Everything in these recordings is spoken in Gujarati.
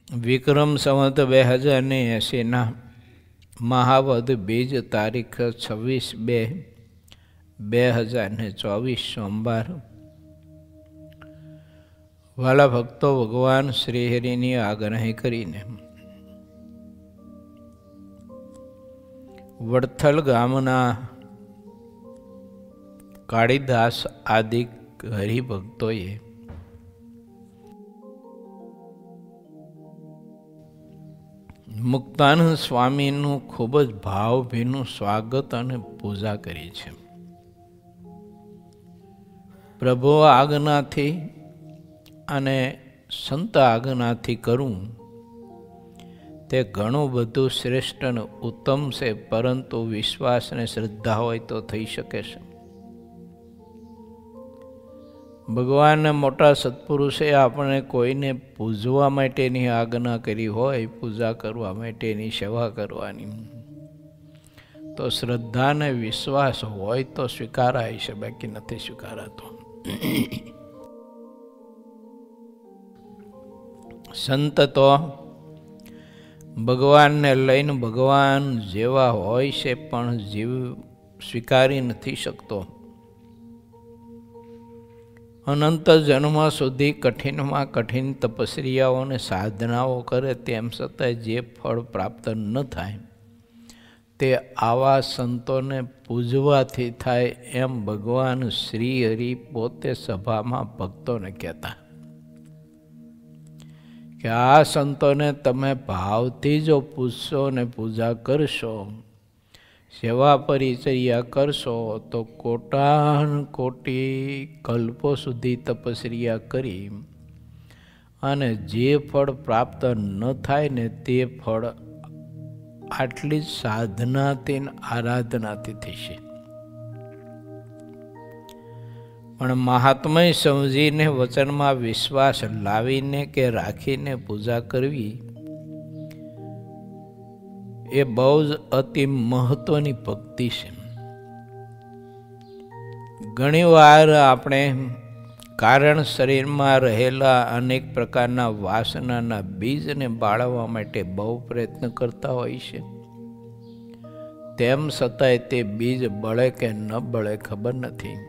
વિક્રમ સંવત 2080 મહાવદ બીજ તારીખ 26/2/2024 સોમવાર. વાલા ભક્તો, ભગવાન શ્રીહરિની આગ્રહી કરીને વડથલ ગામના કાળીદાસ આદિ હરિભક્તોએ મુક્તાનંદ સ્વામીનું ખૂબ જ ભાવભીનું સ્વાગત અને પૂજા કરી છે. પ્રભુ આજ્ઞાથી અને સંત આજ્ઞાથી કરવું તે ઘણું બધું શ્રેષ્ઠ અને ઉત્તમ છે, પરંતુ વિશ્વાસ અને શ્રદ્ધા હોય તો થઈ શકે છે. ભગવાનના મોટા સત્પુરુષે આપણે કોઈને પૂજવા માટેની આજ્ઞા કરી હોય, પૂજા કરવા માટેની, સેવા કરવાની, તો શ્રદ્ધા અને વિશ્વાસ હોય તો સ્વીકારાય છે, બાકી નથી સ્વીકારાતો. સંત તો ભગવાનને લઈને ભગવાન જેવા હોય છે, પણ જીવ સ્વીકારી નથી શકતો. અનંત જન્મ સુધી કઠિનમાં કઠિન તપસ્યાઓ અને સાધનાઓ કરે, તેમ છતાં જે ફળ પ્રાપ્ત ન થાય તે આવા સંતોને પૂજવાથી થાય, એમ ભગવાન શ્રી હરિ પોતે સભામાં ભક્તોને કહેતા કે આ સંતોને તમે ભાવથી જો પૂજશો ને પૂજા કરશો, સેવા પરિચર્યા કરશો, તો કોટાન કોટી કલ્પો સુધી તપસ્યા કરી અને જે ફળ પ્રાપ્ત ન થાય ને તે ફળ આટલી જ સાધનાથી આરાધનાથી થશે. પણ મહાત્મા સમજીને વચનમાં વિશ્વાસ લાવીને કે રાખીને પૂજા કરવી એ બહુ જ અતિ મહત્વની ભક્તિ છે. ઘણીવાર આપણે કારણ શરીરમાં રહેલા અનેક પ્રકારના વાસનાના બીજને બાળવા માટે બહુ પ્રયત્ન કરતા હોય છે, તેમ છતાંય તે બીજ બળે કે ન બળે ખબર નથી.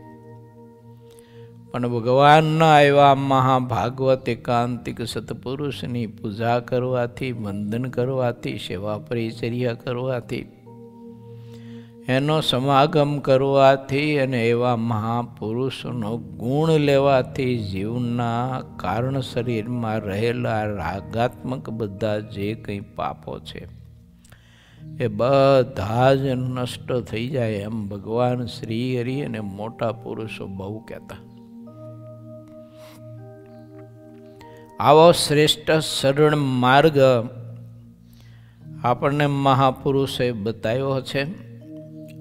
પણ ભગવાનના એવા મહાભાગવત એકાંતિક સત્પુરુષની પૂજા કરવાથી, વંદન કરવાથી, સેવા પરિચર્યા કરવાથી, એનો સમાગમ કરવાથી અને એવા મહાપુરુષનો ગુણ લેવાથી જીવના કારણ શરીરમાં રહેલા રાગાત્મક બધા જે કંઈ પાપો છે એ બધા જ નષ્ટ થઈ જાય, એમ ભગવાન શ્રી હરિ અને મોટા પુરુષો બહુ કહેતા. આવો શ્રેષ્ઠ સરળ માર્ગ આપણને મહાપુરુષે બતાવ્યો છે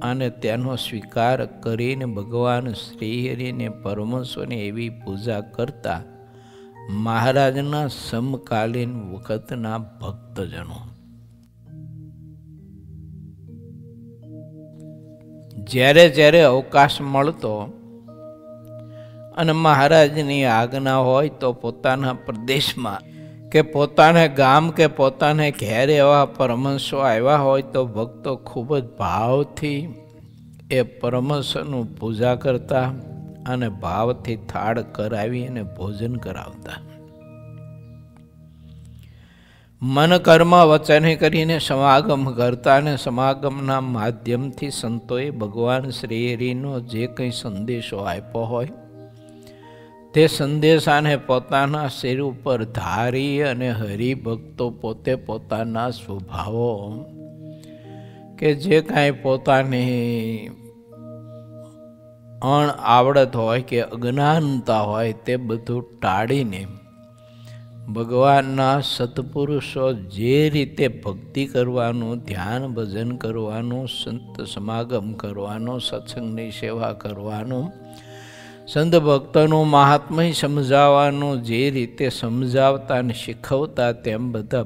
અને તેનો સ્વીકાર કરીને ભગવાન શ્રીહરિને પરમેશ્વરની એવી પૂજા કરતા મહારાજના સમકાલીન વખતના ભક્તજનો જ્યારે જ્યારે અવકાશ મળતો અને મહારાજની આજ્ઞા હોય તો પોતાના પ્રદેશમાં કે પોતાના ગામ કે પોતાને ઘેર એવા પરમહંસો આવ્યા હોય તો ભક્તો ખૂબ જ ભાવથી એ પરમહંસનું પૂજા કરતા અને ભાવથી થાળ કરાવી અને ભોજન કરાવતા. મન કર્મ વચન કરીને સમાગમ કરતા અને સમાગમના માધ્યમથી સંતોએ ભગવાન શ્રી હરિનો જે કંઈ સંદેશો આપ્યો હોય તે સંદેશાને પોતાના શિર ઉપર ધારી અને હરિભક્તો પોતે પોતાના સ્વભાવો કે જે કાંઈ પોતાની અણઆવડત હોય કે અજ્ઞાનતા હોય તે બધું ટાળીને ભગવાનના સત્પુરુષો જે રીતે ભક્તિ કરવાનું, ધ્યાન ભજન કરવાનું, સંત સમાગમ કરવાનો, સત્સંગની સેવા કરવાનું, સંત ભક્તોનું મહાત્મય સમજાવવાનું જે રીતે સમજાવતા અને શીખવતા, તેમ બધા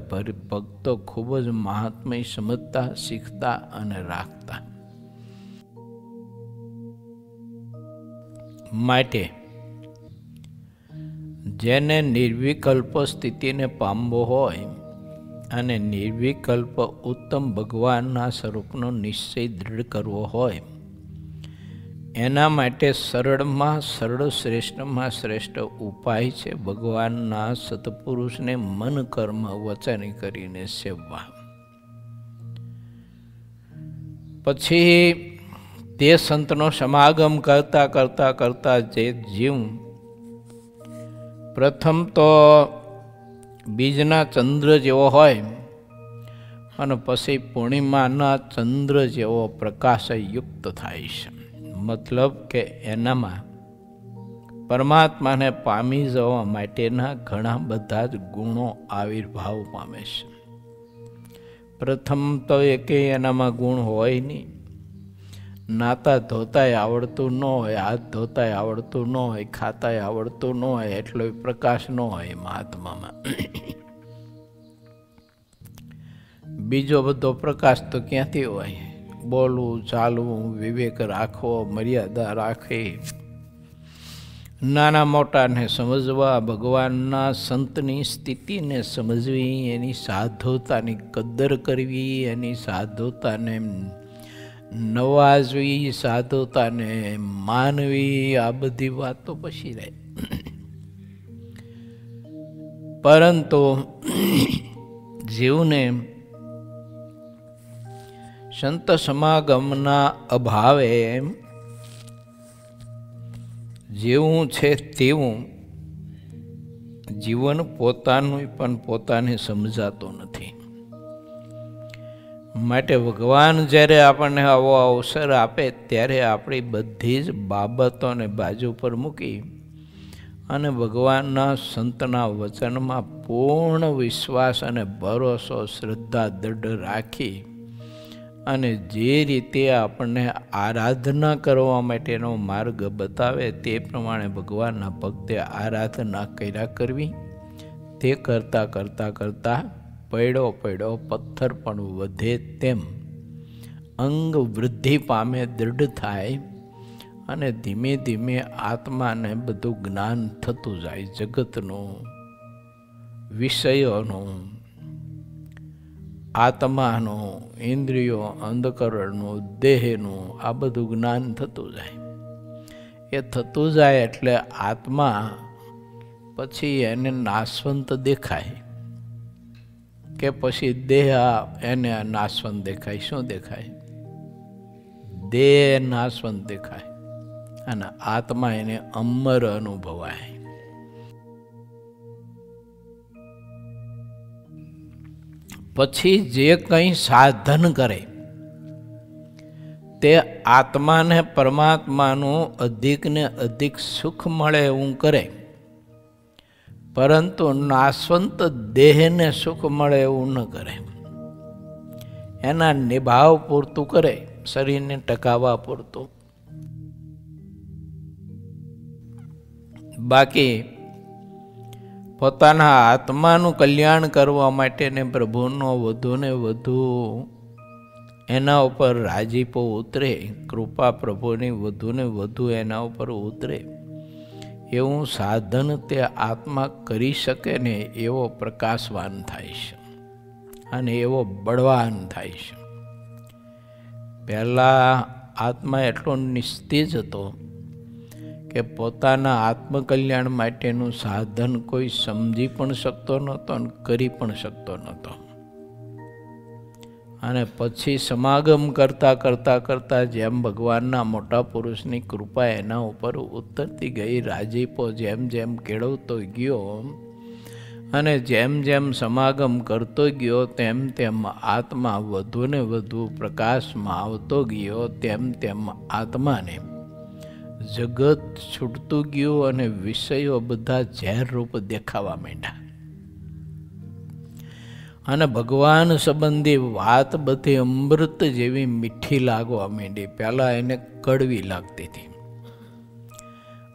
ભક્તો ખૂબ જ મહાત્મય સમજતા, શીખતા અને રાખતા. માટે જેને નિર્વિકલ્પ સ્થિતિને પામવો હોય અને નિર્વિકલ્પ ઉત્તમ ભગવાનના સ્વરૂપનો નિશ્ચય દ્રઢ કરવો હોય, એના માટે સરળમાં સરળ શ્રેષ્ઠમાં શ્રેષ્ઠ ઉપાય છે ભગવાનના સત્પુરુષને મન કર્મ વચન કરીને સેવવા. પછી તે સંતનો સમાગમ કરતા કરતા કરતા જે જીવ પ્રથમ તો બીજના ચંદ્ર જેવો હોય અને પછી પૂર્ણિમાના ચંદ્ર જેવો પ્રકાશયુક્ત થાય છે. મતલબ કે એનામાં પરમાત્માને પામી જવા માટેના ઘણા બધા જ ગુણો આવિર્ભાવ પામે છે. પ્રથમ તો એકેય એનામાં ગુણ હોય નહીં. નાતા ધોતાય આવડતું ન હોય, હાથ ધોતાય આવડતું ન હોય, ખાતાય આવડતું ન હોય, એટલો પ્રકાશ ન હોય મહાત્મામાં. બીજો બધો પ્રકાશ તો ક્યાંથી હોય? બોલવું, ચાલવું, વિવેક રાખવો, મર્યાદા રાખવી, નાના મોટાને સમજવા, ભગવાનના સંતની સ્થિતિને સમજવી, એની સાધુતાની કદર કરવી, એની સાધુતાને નવાજવી, સાધુતાને માનવી, આ બધી વાતો પછી રહે. પરંતુ જીવને સંત સમાગમના અભાવે જેવું છે તેવું જીવન પોતાનું પણ પોતાને સમજાતું નથી. માટે ભગવાન જ્યારે આપણને આવો અવસર આપે ત્યારે આપણી બધી જ બાબતોને બાજુ પર મૂકી અને ભગવાનના સંતના વચનમાં પૂર્ણ વિશ્વાસ અને ભરોસો, શ્રદ્ધા દ્રઢ રાખી અને જે રીતે આપણને આરાધના કરવા માટેનો માર્ગ બતાવે તે પ્રમાણે ભગવાનના ભક્તે આરાધના કર્યા કરવી. તે કરતાં કરતાં કરતાં પડ્યો પડ્યો પથ્થર પણ વધે તેમ અંગ વૃદ્ધિ પામે, દૃઢ થાય અને ધીમે ધીમે આત્માને બધું જ્ઞાન થતું જાય. જગતનું, વિષયોનું, આત્માનું, ઇન્દ્રિયો, અંધકરણનું, દેહનું, આ બધું જ્ઞાન થતું જાય. એ થતું જાય એટલે આત્મા પછી એને નાશવંત દેખાય કે પછી દેહ એને નાશવંત દેખાય? શું દેખાય? દેહ નાશવંત દેખાય અને આત્મા એને અમર અનુભવાય. પછી જે કંઈ સાધન કરે તે આત્માને પરમાત્માનું અધિક ને અધિક સુખ મળે એવું કરે, પરંતુ નાશવંત દેહને સુખ મળે એવું ન કરે. એના નિભાવ પૂરતું કરે, શરીરને ટકાવવા પૂરતું. બાકી પોતાના આત્માનું કલ્યાણ કરવા માટે ને પ્રભુનો વધુ ને વધુ એના ઉપર રાજીપો ઉતરે, કૃપા પ્રભુની વધુ ને વધુ એના ઉપર ઉતરે એવું સાધન તે આત્મા કરી શકે ને એવો પ્રકાશવાન થાય છે અને એવો બળવાન થાય છે. પહેલાં આત્મા એટલો નિસ્તેજ હતો કે પોતાના આત્મકલ્યાણ માટેનું સાધન કોઈ સમજી પણ શકતો નહોતો અને કરી પણ શકતો નહોતો. અને પછી સમાગમ કરતાં કરતાં કરતાં જેમ ભગવાનના મોટા પુરુષની કૃપા એના ઉપર ઉતરતી ગઈ, રાજીપો જેમ જેમ કેળવતો ગયો અને જેમ જેમ સમાગમ કરતો ગયો તેમ તેમ આત્મા વધુ ને વધુ પ્રકાશમાં આવતો ગયો, તેમ તેમ આત્માને જગત છૂટતું ગયું અને વિષયો બધા ઝેર રૂપ દેખાવા માંડ્યા. અને ભગવાન સંબંધી વાત બધી અમૃત જેવી મીઠી લાગવા માંડી. પહેલાં એને કડવી લાગતી હતી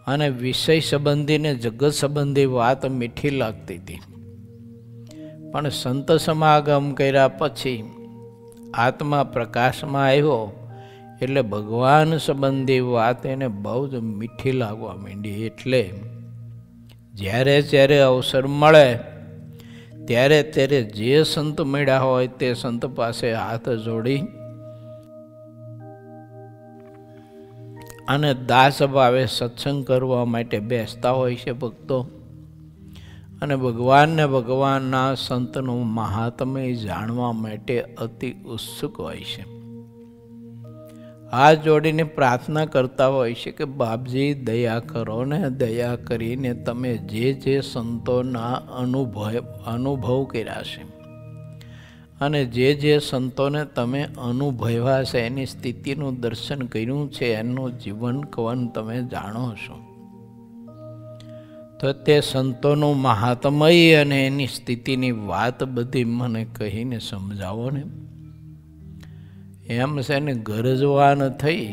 અને વિષય સંબંધી ને જગત સંબંધી વાત મીઠી લાગતી હતી. પણ સંત સમાગમ કર્યા પછી આત્મા પ્રકાશમાં આવ્યો એટલે ભગવાન સંબંધી વાત એને બહુ જ મીઠી લાગવા માંડી. એટલે જ્યારે જ્યારે અવસર મળે ત્યારે ત્યારે જે સંત મળ્યા હોય તે સંત પાસે હાથ જોડી અને દાસ ભાવે સત્સંગ કરવા માટે બેસતા હોય છે ભક્તો. અને ભગવાનને ભગવાનના સંતનું મહાત્મ્ય જાણવા માટે અતિ ઉત્સુક હોય છે. હાથ જોડીને પ્રાર્થના કરતા હોય છે કે બાપજી દયા કરો ને, દયા કરીને તમે જે સંતોના અનુભવ કર્યા છે અને જે સંતોને તમે અનુભવ્યા છે એની સ્થિતિનું દર્શન કર્યું છે, એનું જીવન કવન તમે જાણો છો, તો તે સંતોનું મહાત્મય અને એની સ્થિતિની વાત બધી મને કહીને સમજાવો ને. એમ છે ને ગરજવાન થઈ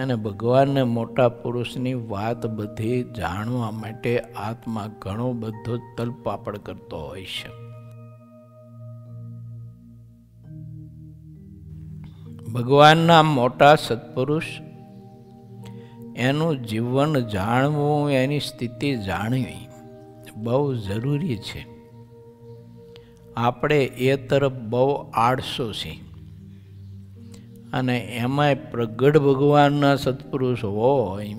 અને ભગવાનને મોટા પુરુષની વાત બધી જાણવા માટે આત્મા ઘણો બધો તલપાપડ કરતો હોય છે. ભગવાનના મોટા સત્પુરુષ એનું જીવન જાણવું, એની સ્થિતિ જાણવી બહુ જરૂરી છે. આપણે એ તરફ બહુ આળસો છીએ અને એમાંય પ્રગટ ભગવાનના સત્પુરુષ હોય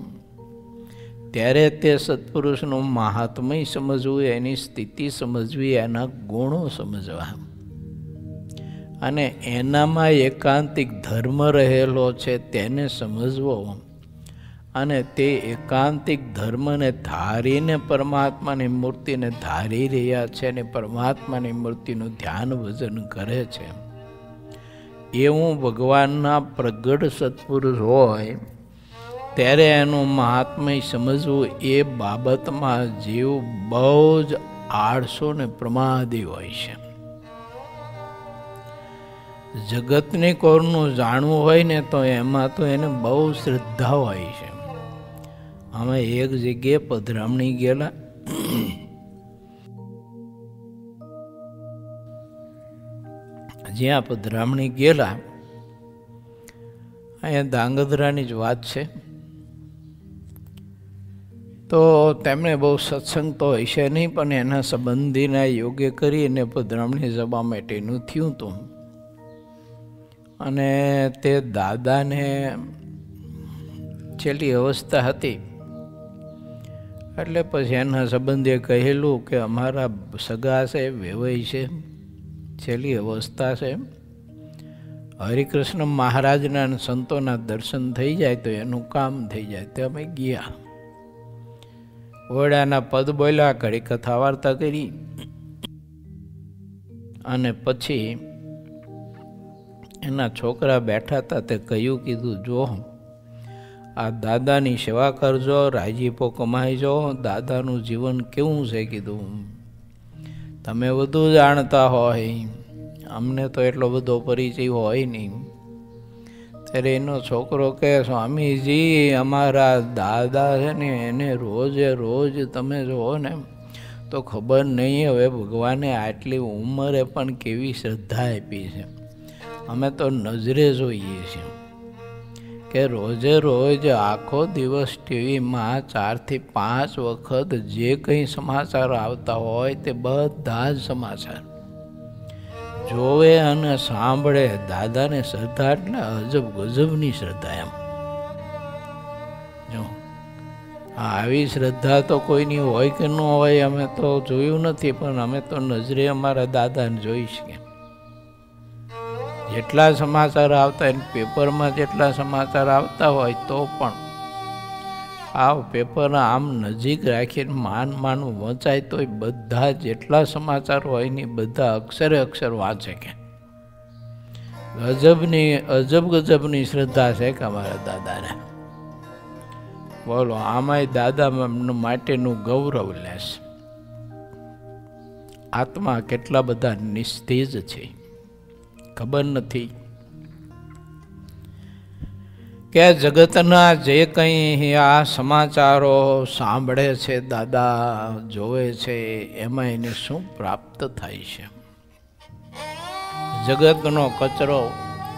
ત્યારે તે સત્પુરુષનું મહાત્મ્ય સમજવું, એની સ્થિતિ સમજવી, એના ગુણો સમજવા અને એનામાં એકાંતિક ધર્મ રહેલો છે તેને સમજવો અને તે એકાંતિક ધર્મને ધારીને પરમાત્માની મૂર્તિને ધારી રહ્યા છે અને પરમાત્માની મૂર્તિનું ધ્યાન ભજન કરે છે. એવું ભગવાનના પ્રગટ સત્પુરુષ હોય ત્યારે એનું મહાત્મ્ય સમજવું, એ બાબતમાં જીવ બહુ જ આળસો ને પ્રમાદી હોય છે. જગતની કોરનું જાણવું હોય ને તો એમાં તો એને બહુ શ્રદ્ધા હોય છે. અમે એક જગ્યાએ પધરામણી ગયેલા, જ્યાં પધરામણી ગયેલા અહીંયા ધાંગધ્રાની જ વાત છે. તો તેમણે બહુ સત્સંગ તો હશે નહીં, પણ એના સંબંધીના યોગ્ય કરીને પધરામણી જવા માટેનું થયું હતું. અને તે દાદાને છેલ્લી અવસ્થા હતી એટલે પછી એના સંબંધીએ કહેલું કે અમારા સગા છે, વેવાઈ છે, છેલ્લી અવસ્થા છે, હરિકૃષ્ણ મહારાજના સંતોના દર્શન થઈ જાય તો એનું કામ થઈ જાય. તે અમે ગયા, વડાના પદ બોલ્યા, ઘડી કથા વાર્તા કરી અને પછી એના છોકરા બેઠા હતા તે કીધું જો આ દાદાની સેવા કરજો, રાજીપો કમાઈજો, દાદાનું જીવન કેવું છે કીધું તમે વધુ જાણતા હોય, અમને તો એટલો બધો પરિચય હોય નહીં. ત્યારે એનો છોકરો કહે સ્વામીજી અમારા દાદા છે ને એને રોજે રોજ તમે જુઓ ને તો ખબર નહીં હવે ભગવાને આટલી ઉંમરે પણ કેવી શ્રદ્ધા આપી છે. અમે તો નજરે જોઈએ છીએ કે રોજે રોજ આખો દિવસ ટીવીમાં 4 થી 5 વખત જે કંઈ સમાચાર આવતા હોય તે બધા જ સમાચાર જોવે અને સાંભળે. દાદાને શ્રદ્ધા એટલે અજબ ગજબની શ્રદ્ધા. એમ જો આવી શ્રદ્ધા તો કોઈની હોય કે ન હોય અમે તો જોયું નથી, પણ અમે તો નજરે અમારા દાદાને જોઈ શકીએ. જેટલા સમાચાર આવતા હોય, પેપરમાં જેટલા સમાચાર આવતા હોય તો પણ આ પેપર આમ નજીક રાખીને માન વંચાય તો બધા જેટલા સમાચાર હોય ને બધા અક્ષરે અક્ષર વાંચે. કે ગજબની શ્રદ્ધા છે કે અમારા દાદાને. બોલો આમાંય દાદા માટેનું ગૌરવ લેશ. આત્મા કેટલા બધા નિસ્તેજ છે ખબર નથી કે જગતના જે કંઈ આ સમાચારો સાંભળે છે, દાદા જોવે છે, એમાં એને શું પ્રાપ્ત થાય છે. જગતનો કચરો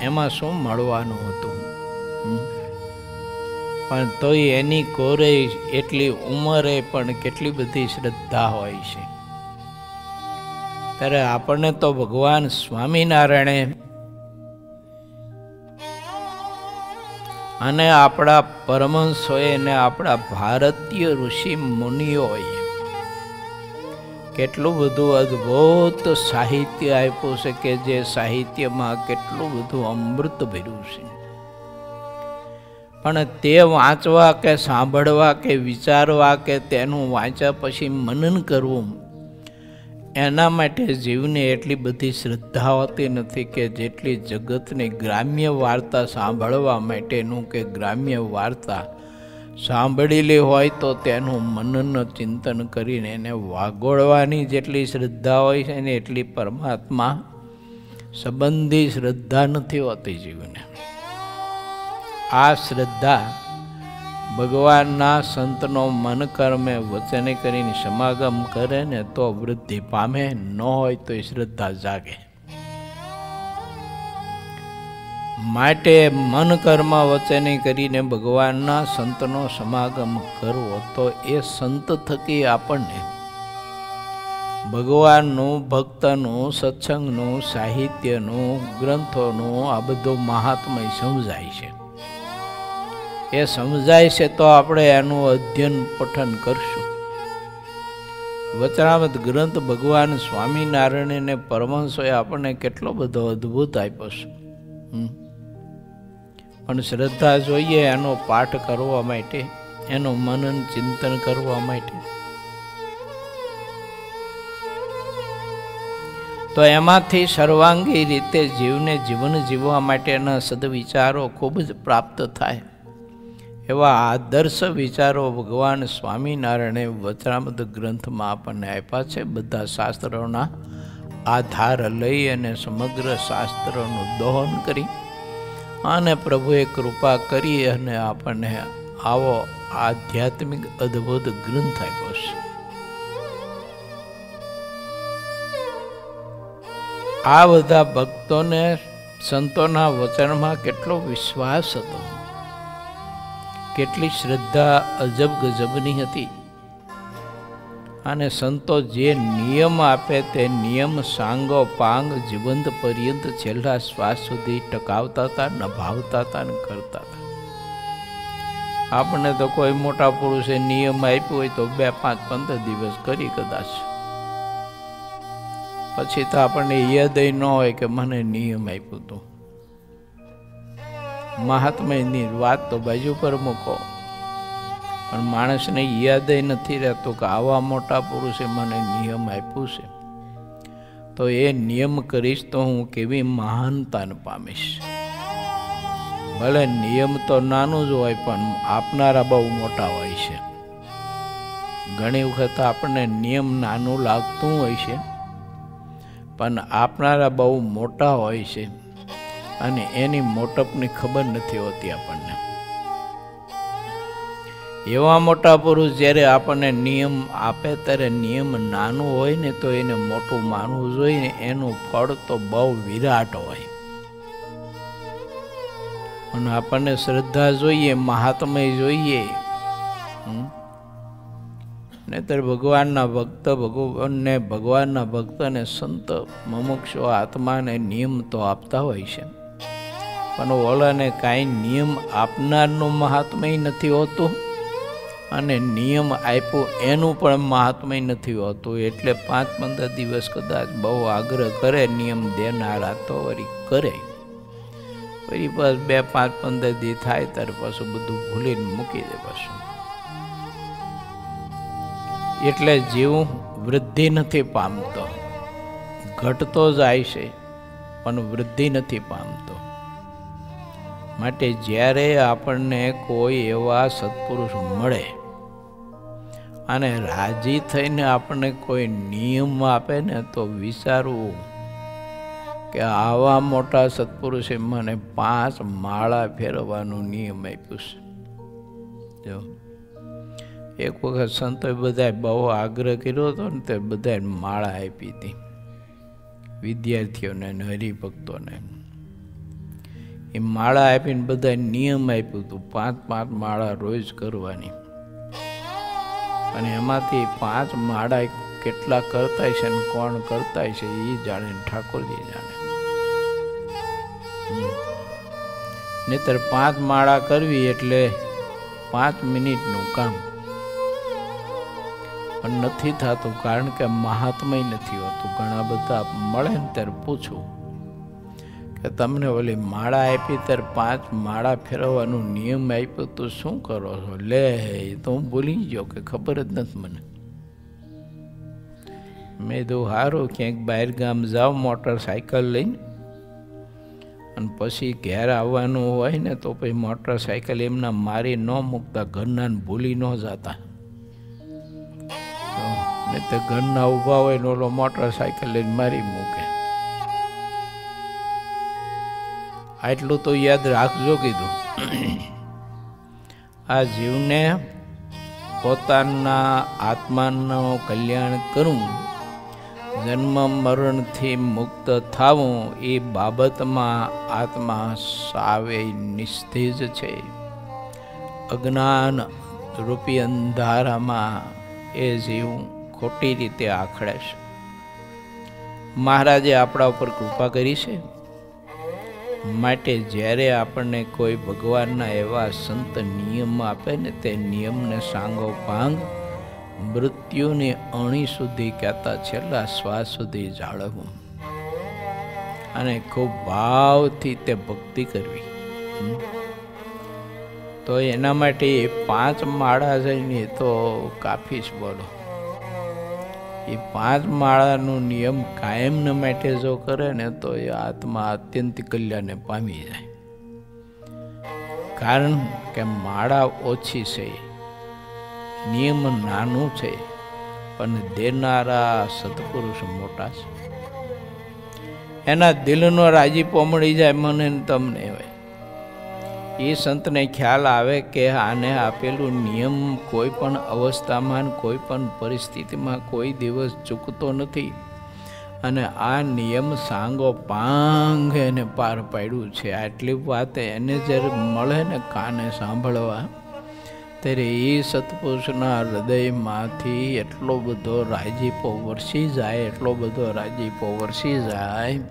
એમાં શું મળવાનું હતું, પણ તોય એની કોરે એટલી ઉંમરે પણ કેટલી બધી શ્રદ્ધા હોય છે. ત્યારે આપણને તો ભગવાન સ્વામિનારાયણે અને આપણા પરમહંસોએ ને આપણા ભારતીય ઋષિ મુનિઓએ કેટલું બધું અદ્ભુત સાહિત્ય આપ્યું છે કે જે સાહિત્યમાં કેટલું બધું અમૃત ભર્યું છે. પણ તે વાંચવા કે સાંભળવા કે વિચારવા કે તેનું વાંચ્યા પછી મનન કરવું, એના માટે જીવને એટલી બધી શ્રદ્ધા હોતી નથી કે જેટલી જગતની ગ્રામ્ય વાર્તા સાંભળવા માટેનું કે ગ્રામ્ય વાર્તા સાંભળેલી હોય તો તેનું મનન ચિંતન કરીને એને વાગોળવાની જેટલી શ્રદ્ધા હોય છે ને એટલી પરમાત્મા સંબંધી શ્રદ્ધા નથી હોતી જીવને. આ શ્રદ્ધા ભગવાનના સંતનો મન કર્મે વચને કરીને સમાગમ કરે ને તો વૃદ્ધિ પામે, ન હોય તો એ શ્રદ્ધા જાગે. માટે મન કર્મ વચને કરીને ભગવાનના સંતનો સમાગમ કરવો તો એ સંત થકી આપણને ભગવાનનું, ભક્તનું, સત્સંગનું, સાહિત્યનું, ગ્રંથોનું આ બધું મહાત્મય સમજાય છે. એ સમજાય છે તો આપણે એનું અધ્યયન પઠન કરશું. વચનામૃત ગ્રંથ ભગવાન સ્વામિનારાયણને પરમહંસોએ આપણને કેટલો બધો અદ્ભુત આપ્યો છે. પણ શ્રદ્ધા જોઈએ એનો પાઠ કરવા માટે, એનું મનન ચિંતન કરવા માટે. તો એમાંથી સર્વાંગી રીતે જીવને જીવન જીવવા માટેના સદવિચારો ખૂબ જ પ્રાપ્ત થાય એવા આદર્શ વિચારો ભગવાન સ્વામિનારાયણે વચનામૃત ગ્રંથમાં આપણને આપ્યા છે. બધા શાસ્ત્રોના આધાર લઈ અને સમગ્ર શાસ્ત્રોનું દોહન કરી અને પ્રભુએ કૃપા કરી અને આપણને આવો આધ્યાત્મિક અદ્ભુત ગ્રંથ આપ્યો છે. આ બધા ભક્તોને સંતોના વચનમાં કેટલો વિશ્વાસ હતો, કેટલી શ્રદ્ધા અજબ ગજબની હતી. અને સંતો જે નિયમ આપે તે નિયમ સાંગો પાંગ જીવંત પર્યંત છેલ્લા શ્વાસ સુધી ટકાવતા હતા, નભાવતા હતા ને કરતા હતા. આપણને તો કોઈ મોટા પુરુષે નિયમ આપ્યો હોય તો 2, 5, 15 દિવસ કરી કદાચ, પછી તો આપણને યાદ ન હોય કે મને નિયમ આપ્યું હતું. મહાત્માની વાત તો બાજુ પર મૂકો, પણ માણસને યાદ નથી રહેતું કે આવા મોટા પુરુષે મને નિયમ આપ્યું છે, તો એ નિયમ કરીશ તો હું કેવી મહાનતાને પામીશ. ભલે નિયમ તો નાનું જ હોય પણ આપનારા બહુ મોટા હોય છે. ઘણી વખત આપણને નિયમ નાનું લાગતું હોય છે પણ આપનારા બહુ મોટા હોય છે અને એની મોટપની ખબર નથી હોતી આપણને. એવા મોટા પુરુષ જ્યારે આપણને નિયમ આપે ત્યારે નિયમ નાનું હોય ને તો એને મોટું માનવું જોઈએ ને, એનું ફળ તો બહુ વિરાટ હોય. અને આપણને શ્રદ્ધા જોઈએ, મહાત્મય જોઈએ, નહીતર ભગવાનના ભક્તને સંત મુમુક્ષુ આત્માને નિયમ તો આપતા હોય છે, પણ ઓલાને કાંઈ નિયમ આપનારનું મહાત્મય નથી હોતું અને નિયમ આપ્યું એનું પણ મહાત્મય નથી હોતું. એટલે 5-15 દિવસ કદાચ બહુ આગ્રહ કરે નિયમ દેનારા તો વળી કરે, પછી બસ 2-5-15 દી થાય ત્યારે પાછું બધું ભૂલીને મૂકી દે પાછું. એટલે જીવ વૃદ્ધિ નથી પામતો, ઘટતો જાય છે પણ વૃદ્ધિ નથી પામતો. માટે જ્યારે આપણને કોઈ એવા સત્પુરુષ મળે અને રાજી થઈને આપણને કોઈ નિયમ આપે ને તો વિચારવું કે આવા મોટા સત્પુરુષે મને 5 માળા ફેરવવાનું નિયમ આપ્યું છે. જો એક વખત સંતોએ બધાએ બહુ આગ્રહ કર્યો હતો ને તે બધાએ માળા આપી હતી વિદ્યાર્થીઓને અને હરિભક્તોને. એ માળા આપીને બધા નિયમ આપ્યું હતું 5-5 માળા રોજ કરવાની. અને એમાંથી 5 માળા કેટલા કરતા છે ને કોણ કરતા છે એ જાણે, ઠાકોરજી જાણે. નહીતર 5 માળા કરવી એટલે 5 મિનિટનું કામ, પણ નથી થતું કારણ કે મહાત્મય નથી હોતું. ઘણા બધા મળે ને ત્યારે પૂછું કે તમને ઓલી માળા આપી ત્યારે 5 માળા ફેરવવાનું નિયમ આપ્યો તો શું કરો છો? લે તો હું ભૂલી ગયો કે ખબર જ નથી મને. મેં તો સારું ક્યાંક બહાર ગામ જાઓ મોટરસાઇકલ લઈને અને પછી ઘેર આવવાનું હોય ને તો પછી મોટરસાઇકલ એમના મારી ન મૂકતા, ઘરના ભૂલી ન જતા. નહીં તો ઘરના ઊભા હોય ને ઓલો મોટરસાઇકલ લઈને મારી મૂકે. આટલું તો યાદ રાખજો કીધું. આ જીવને પોતાના આત્માનું કલ્યાણ કરવું, જન્મ મરણથી મુક્ત થવું, એ બાબતમાં આત્મા સાવે નિસ્તેજ છે. અજ્ઞાન રૂપી અંધારામાં એ જીવ ખોટી રીતે આખડે છે. મહારાજે આપણા ઉપર કૃપા કરી છે, માટે જ્યારે આપણને કોઈ ભગવાનના એવા સંત નિયમ આપે ને તે નિયમને સાંગો પાંગ મૃત્યુની અણી સુધી કહેતા છેલ્લા શ્વાસ સુધી જાળવવું અને ખૂબ ભાવથી તે ભક્તિ કરવી. તો એના માટે 5 માળા જઈને તો કાફી જ બોલો. એ 5 માળાનો નિયમ કાયમના માટે જો કરે ને તો એ આત્મા અત્યંત કલ્યાણને પામી જાય. કારણ કે માળા ઓછી છે, નિયમ નાનું છે, પણ દેનારા સત્પુરુષ મોટા છે. એના દિલનો રાજીપો મળી જાય મને ને તમને હોય. એ સંતને ખ્યાલ આવે કે આને આપેલું નિયમ કોઈ પણ અવસ્થામાં, કોઈ પણ પરિસ્થિતિમાં કોઈ દિવસ ચૂકતો નથી, અને આ નિયમ સાંગો પાંગ એને પાર પાડ્યું છે. આટલી વાત એને જ્યારે મળે ને કાને સાંભળવા, ત્યારે એ સત્પુરુષના હૃદયમાંથી એટલો બધો રાજીપો વરસી જાય, એટલો બધો રાજીપો વરસી જાય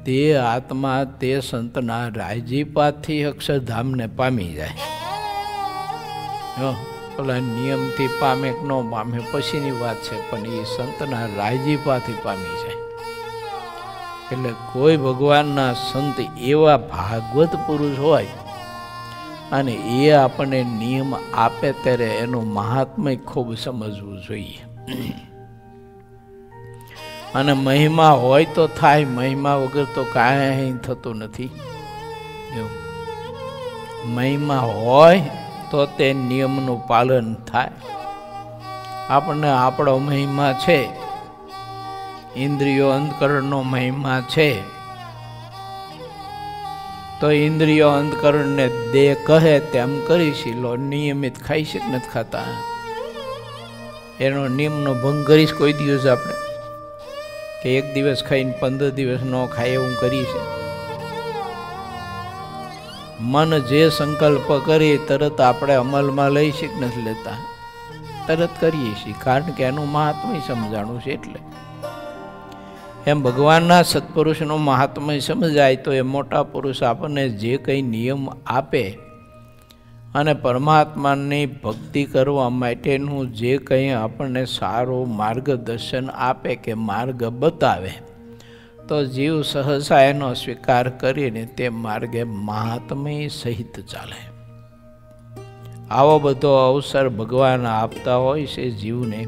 તે આત્મા તે સંતના રાજીપાથી અક્ષરધામને પામી જાય. પેલા નિયમથી પામે કે ન પામે પછીની વાત છે, પણ એ સંતના રાજીપાથી પામી જાય. એટલે કોઈ ભગવાનના સંત એવા ભાગવત પુરુષ હોય અને એ આપણને નિયમ આપે ત્યારે એનું મહાત્મ્ય ખૂબ સમજવું જોઈએ. અને મહિમા હોય તો થાય, મહિમા વગર તો કાંઈ થતું નથી. મહિમા હોય તો તે નિયમનું પાલન થાય. આપણને આપણો મહિમા છે, ઇન્દ્રિયો અંતકરણનો મહિમા છે, તો ઇન્દ્રિયો અંતકરણને દે કહે તેમ કરીશ. લો નિયમિત ખાઈ છે કે નથી ખાતા, એનો નિયમનો ભંગ કરીશ કોઈ દિવસ આપણે? કે એક દિવસ ખાઈને 15 દિવસ ન ખાય એવું કરી છે? મન જે સંકલ્પ કરી તરત આપણે અમલમાં લઈ છે કે નથી લેતા? તરત કરીએ છીએ, કારણ કે એનું મહાત્મ્ય સમજાણું છે. એટલે એમ ભગવાનના સત્પુરુષનું મહાત્મ્ય સમજાય તો એ મોટા પુરુષ આપણને જે કંઈ નિયમ આપે અને પરમાત્માની ભક્તિ કરવા માટેનું જે કંઈ આપણને સારું માર્ગદર્શન આપે કે માર્ગ બતાવે, તો જીવ સહસા એનો સ્વીકાર કરીને તે માર્ગે મહાત્મ્ય સહિત ચાલે. આવો બધો અવસર ભગવાન આપતા હોય છે જીવને,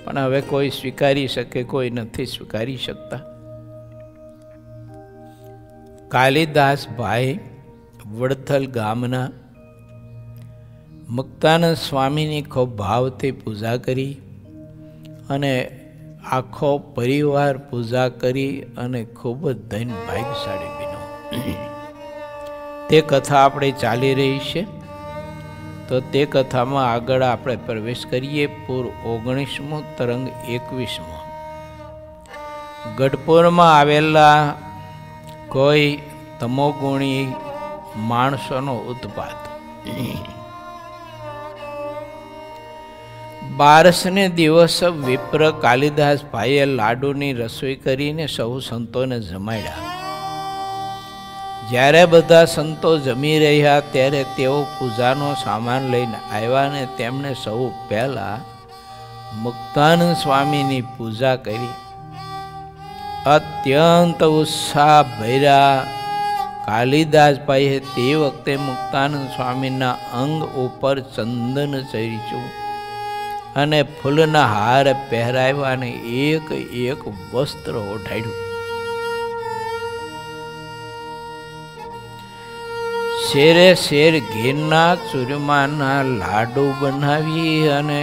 પણ હવે કોઈ સ્વીકારી શકે, કોઈ નથી સ્વીકારી શકતા. કાલિદાસભાઈ વડથલ ગામના મુક્તાનંદ સ્વામીની ખૂબ ભાવથી પૂજા કરી અને આખો પરિવાર પૂજા કરી અને ખૂબ જ ધન ભાગ્યશાળી બન્યો. તે કથા આપણે ચાલી રહી છે, તો તે કથામાં આગળ આપણે પ્રવેશ કરીએ. પૂર 19મો તરંગ 21મો. ગઢપુરમાં આવેલા કોઈ તમોગુણી માણસોનો ઉત્પાત. બારસને દિવસ વિપ્ર કાલિદાસ ભાઈએ લાડુની રસોઈ કરીને સૌ સંતોને જમાડ્યા. જ્યારે બધા સંતો જમી રહ્યા ત્યારે તેઓ પૂજાનો સામાન લઈને આવ્યા ને તેમણે સૌ પહેલા મુક્તાનંદ સ્વામીની પૂજા કરી. અત્યંત ઉત્સાહ ભર્યા કાલિદાસભાઈએ તે વખતે મુક્તાનંદ સ્વામીના અંગ ઉપર ચંદન ચર્ચ્યું અને ફૂલના હાર પહેરાવ્યા અને એક એક વસ્ત્ર ઓઢાડ્યું. શેરે શેર ઘીના ચૂરમાના લાડુ બનાવી અને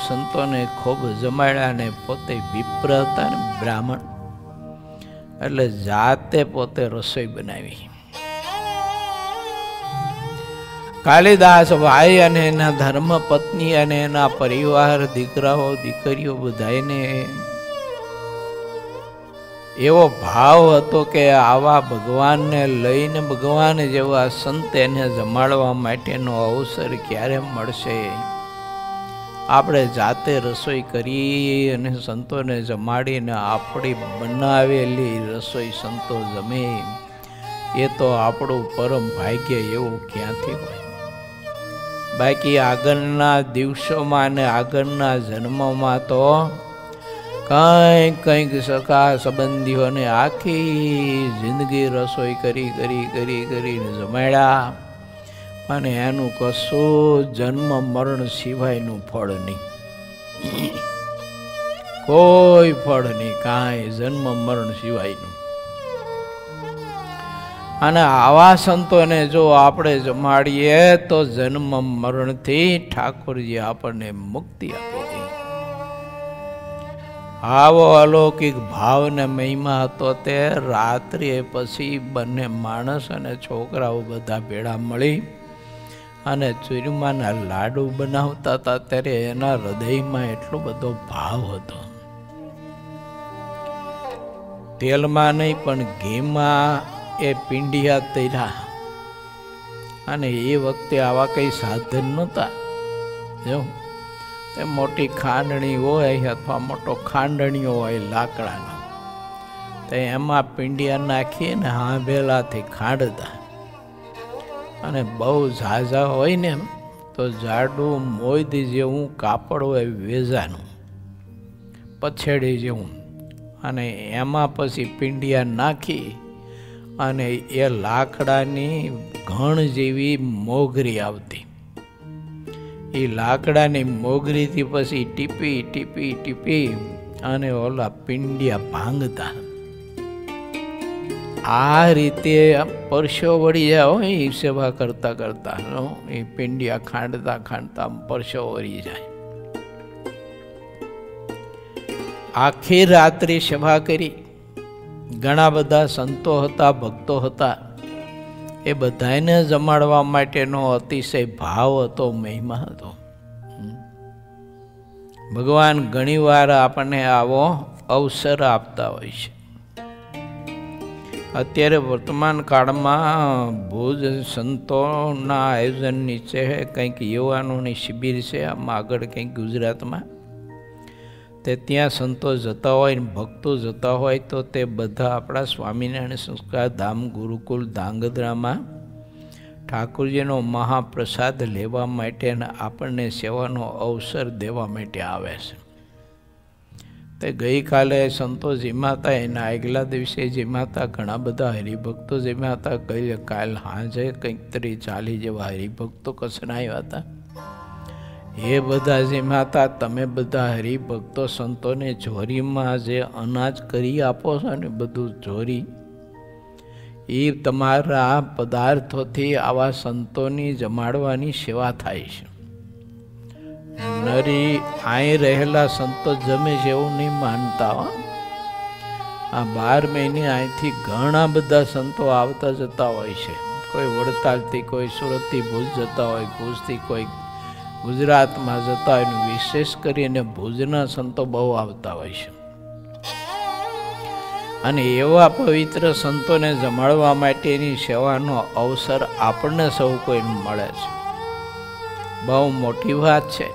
સંતોને ખૂબ જમાડ્યા અને પોતે વિપ્ર હતા ને બ્રાહ્મણ એટલે જાતે પોતે રસોઈ બનાવી. કાલિદાસ ભાઈ અને એના ધર્મપત્ની અને એના પરિવાર દીકરાઓ દીકરીઓ બધાને એવો ભાવ હતો કે આવા ભગવાનને લઈને ભગવાન જેવા સંત એને જમાડવા માટેનો અવસર ક્યારે મળશે. આપણે જાતે રસોઈ કરી અને સંતોને જમાડીને આપણી બનાવેલી રસોઈ સંતો જમે એ તો આપણું પરમ ભાગ્ય એવું ક્યાંથી હોય. બાકી આગળના દિવસોમાં અને આગળના જન્મમાં તો કંઈક સખા સંબંધીઓને આખી જિંદગી રસોઈ કરીને જમાડ્યા અને એનું કશું જન્મ મરણ સિવાયનું ફળ નહીં, કોઈ ફળ નહીં, કાંઈ જન્મ મરણ સિવાયનું. અને આવા સંતોને જો આપણે જમાડીએ તો જન્મ મરણથી ઠાકોરજી આપણને મુક્તિ આપી દે. આવો અલૌકિક ભાવ ને મહિમા હતો તે રાત્રિએ પછી બંને માણસ અને છોકરાઓ બધા ભેળા મળી અને ચૂરમાના લાડુ બનાવતા હતા ત્યારે એના હૃદયમાં એટલો બધો ભાવ હતો. તેલમાં નહીં પણ ઘીમાં એ પિંડિયા તર્યા અને એ વખતે આવા કઈ સાધન નહોતા. જો તે મોટી ખાંડણી હોય અથવા મોટો ખાંડણીઓ હોય લાકડાનો, તો એમાં પિંડિયા નાખીને હાંભેલાથી ખાંડતા અને બહુ ઝાઝા હોય ને તો જાડું મોયદી જેવું કાપડ હોય વેજાનું પછેડી જેવું અને એમાં પછી પિંડિયા નાખી અને એ લાકડાની ઘણ જેવી મોગરી આવતી. એ લાકડાની મોગરીથી પછી ટીપી અને ઓલા પિંડિયા ભાંગતા. આ રીતે પરસો વળી જાય હોય એ સેવા કરતા એ પિંડિયા ખાંડતા પરસો વળી જાય. આખી રાત્રિ સેવા કરી. ઘણા બધા સંતો હતા, ભક્તો હતા, એ બધાને જમાડવા માટેનો અતિશય ભાવ હતો, મહિમા હતો. ભગવાન ઘણીવાર આપણને આવો અવસર આપતા હોય છે. અત્યારે વર્તમાન કાળમાં ભુજ સંતોના આયોજન નીચે કંઈક યુવાનોની શિબિર છે આમાં આગળ કંઈક ગુજરાતમાં, તે ત્યાં સંતો જતા હોય ને ભક્તો જતા હોય તો તે બધા આપણા સ્વામિનારાયણ સંસ્કાર ધામ ગુરુકુલ ધાંગધ્રામાં ઠાકોરજીનો મહાપ્રસાદ લેવા માટે અને આપણને સેવાનો અવસર દેવા માટે આવે છે. તે ગઈકાલે સંતો જીમાતા, એના આગલા દિવસે જીમાતા, ઘણા બધા હરિભક્તો જીમાતા. કાલ સાંજે કંઈક 30-40 જેવા હરિભક્તો કસનાયા હતા. એ બધા જીમાતા. તમે બધા હરિભક્તો સંતોને જોરીમાં જે અનાજ કરી આપો છો ને બધું જોરી, એ તમારા પદાર્થોથી આવા સંતોની જમાડવાની સેવા થાય છે. નરી અહીં રહેલા સંતો જમે છે એવું નહીં માનતા હો. આ 12 મહિને અહીંથી ઘણા બધા સંતો આવતા જતા હોય છે. કોઈ વડતાલથી, કોઈ સુરતથી ભુજ જતા હોય, ભુજથી કોઈ ગુજરાતમાં જતા હોય. વિશેષ કરીને ભુજના સંતો બહુ આવતા હોય છે અને એવા પવિત્ર સંતોને જમાડવા માટેની સેવાનો અવસર આપણને સૌ કોઈને મળે છે. બહુ મોટી વાત છે.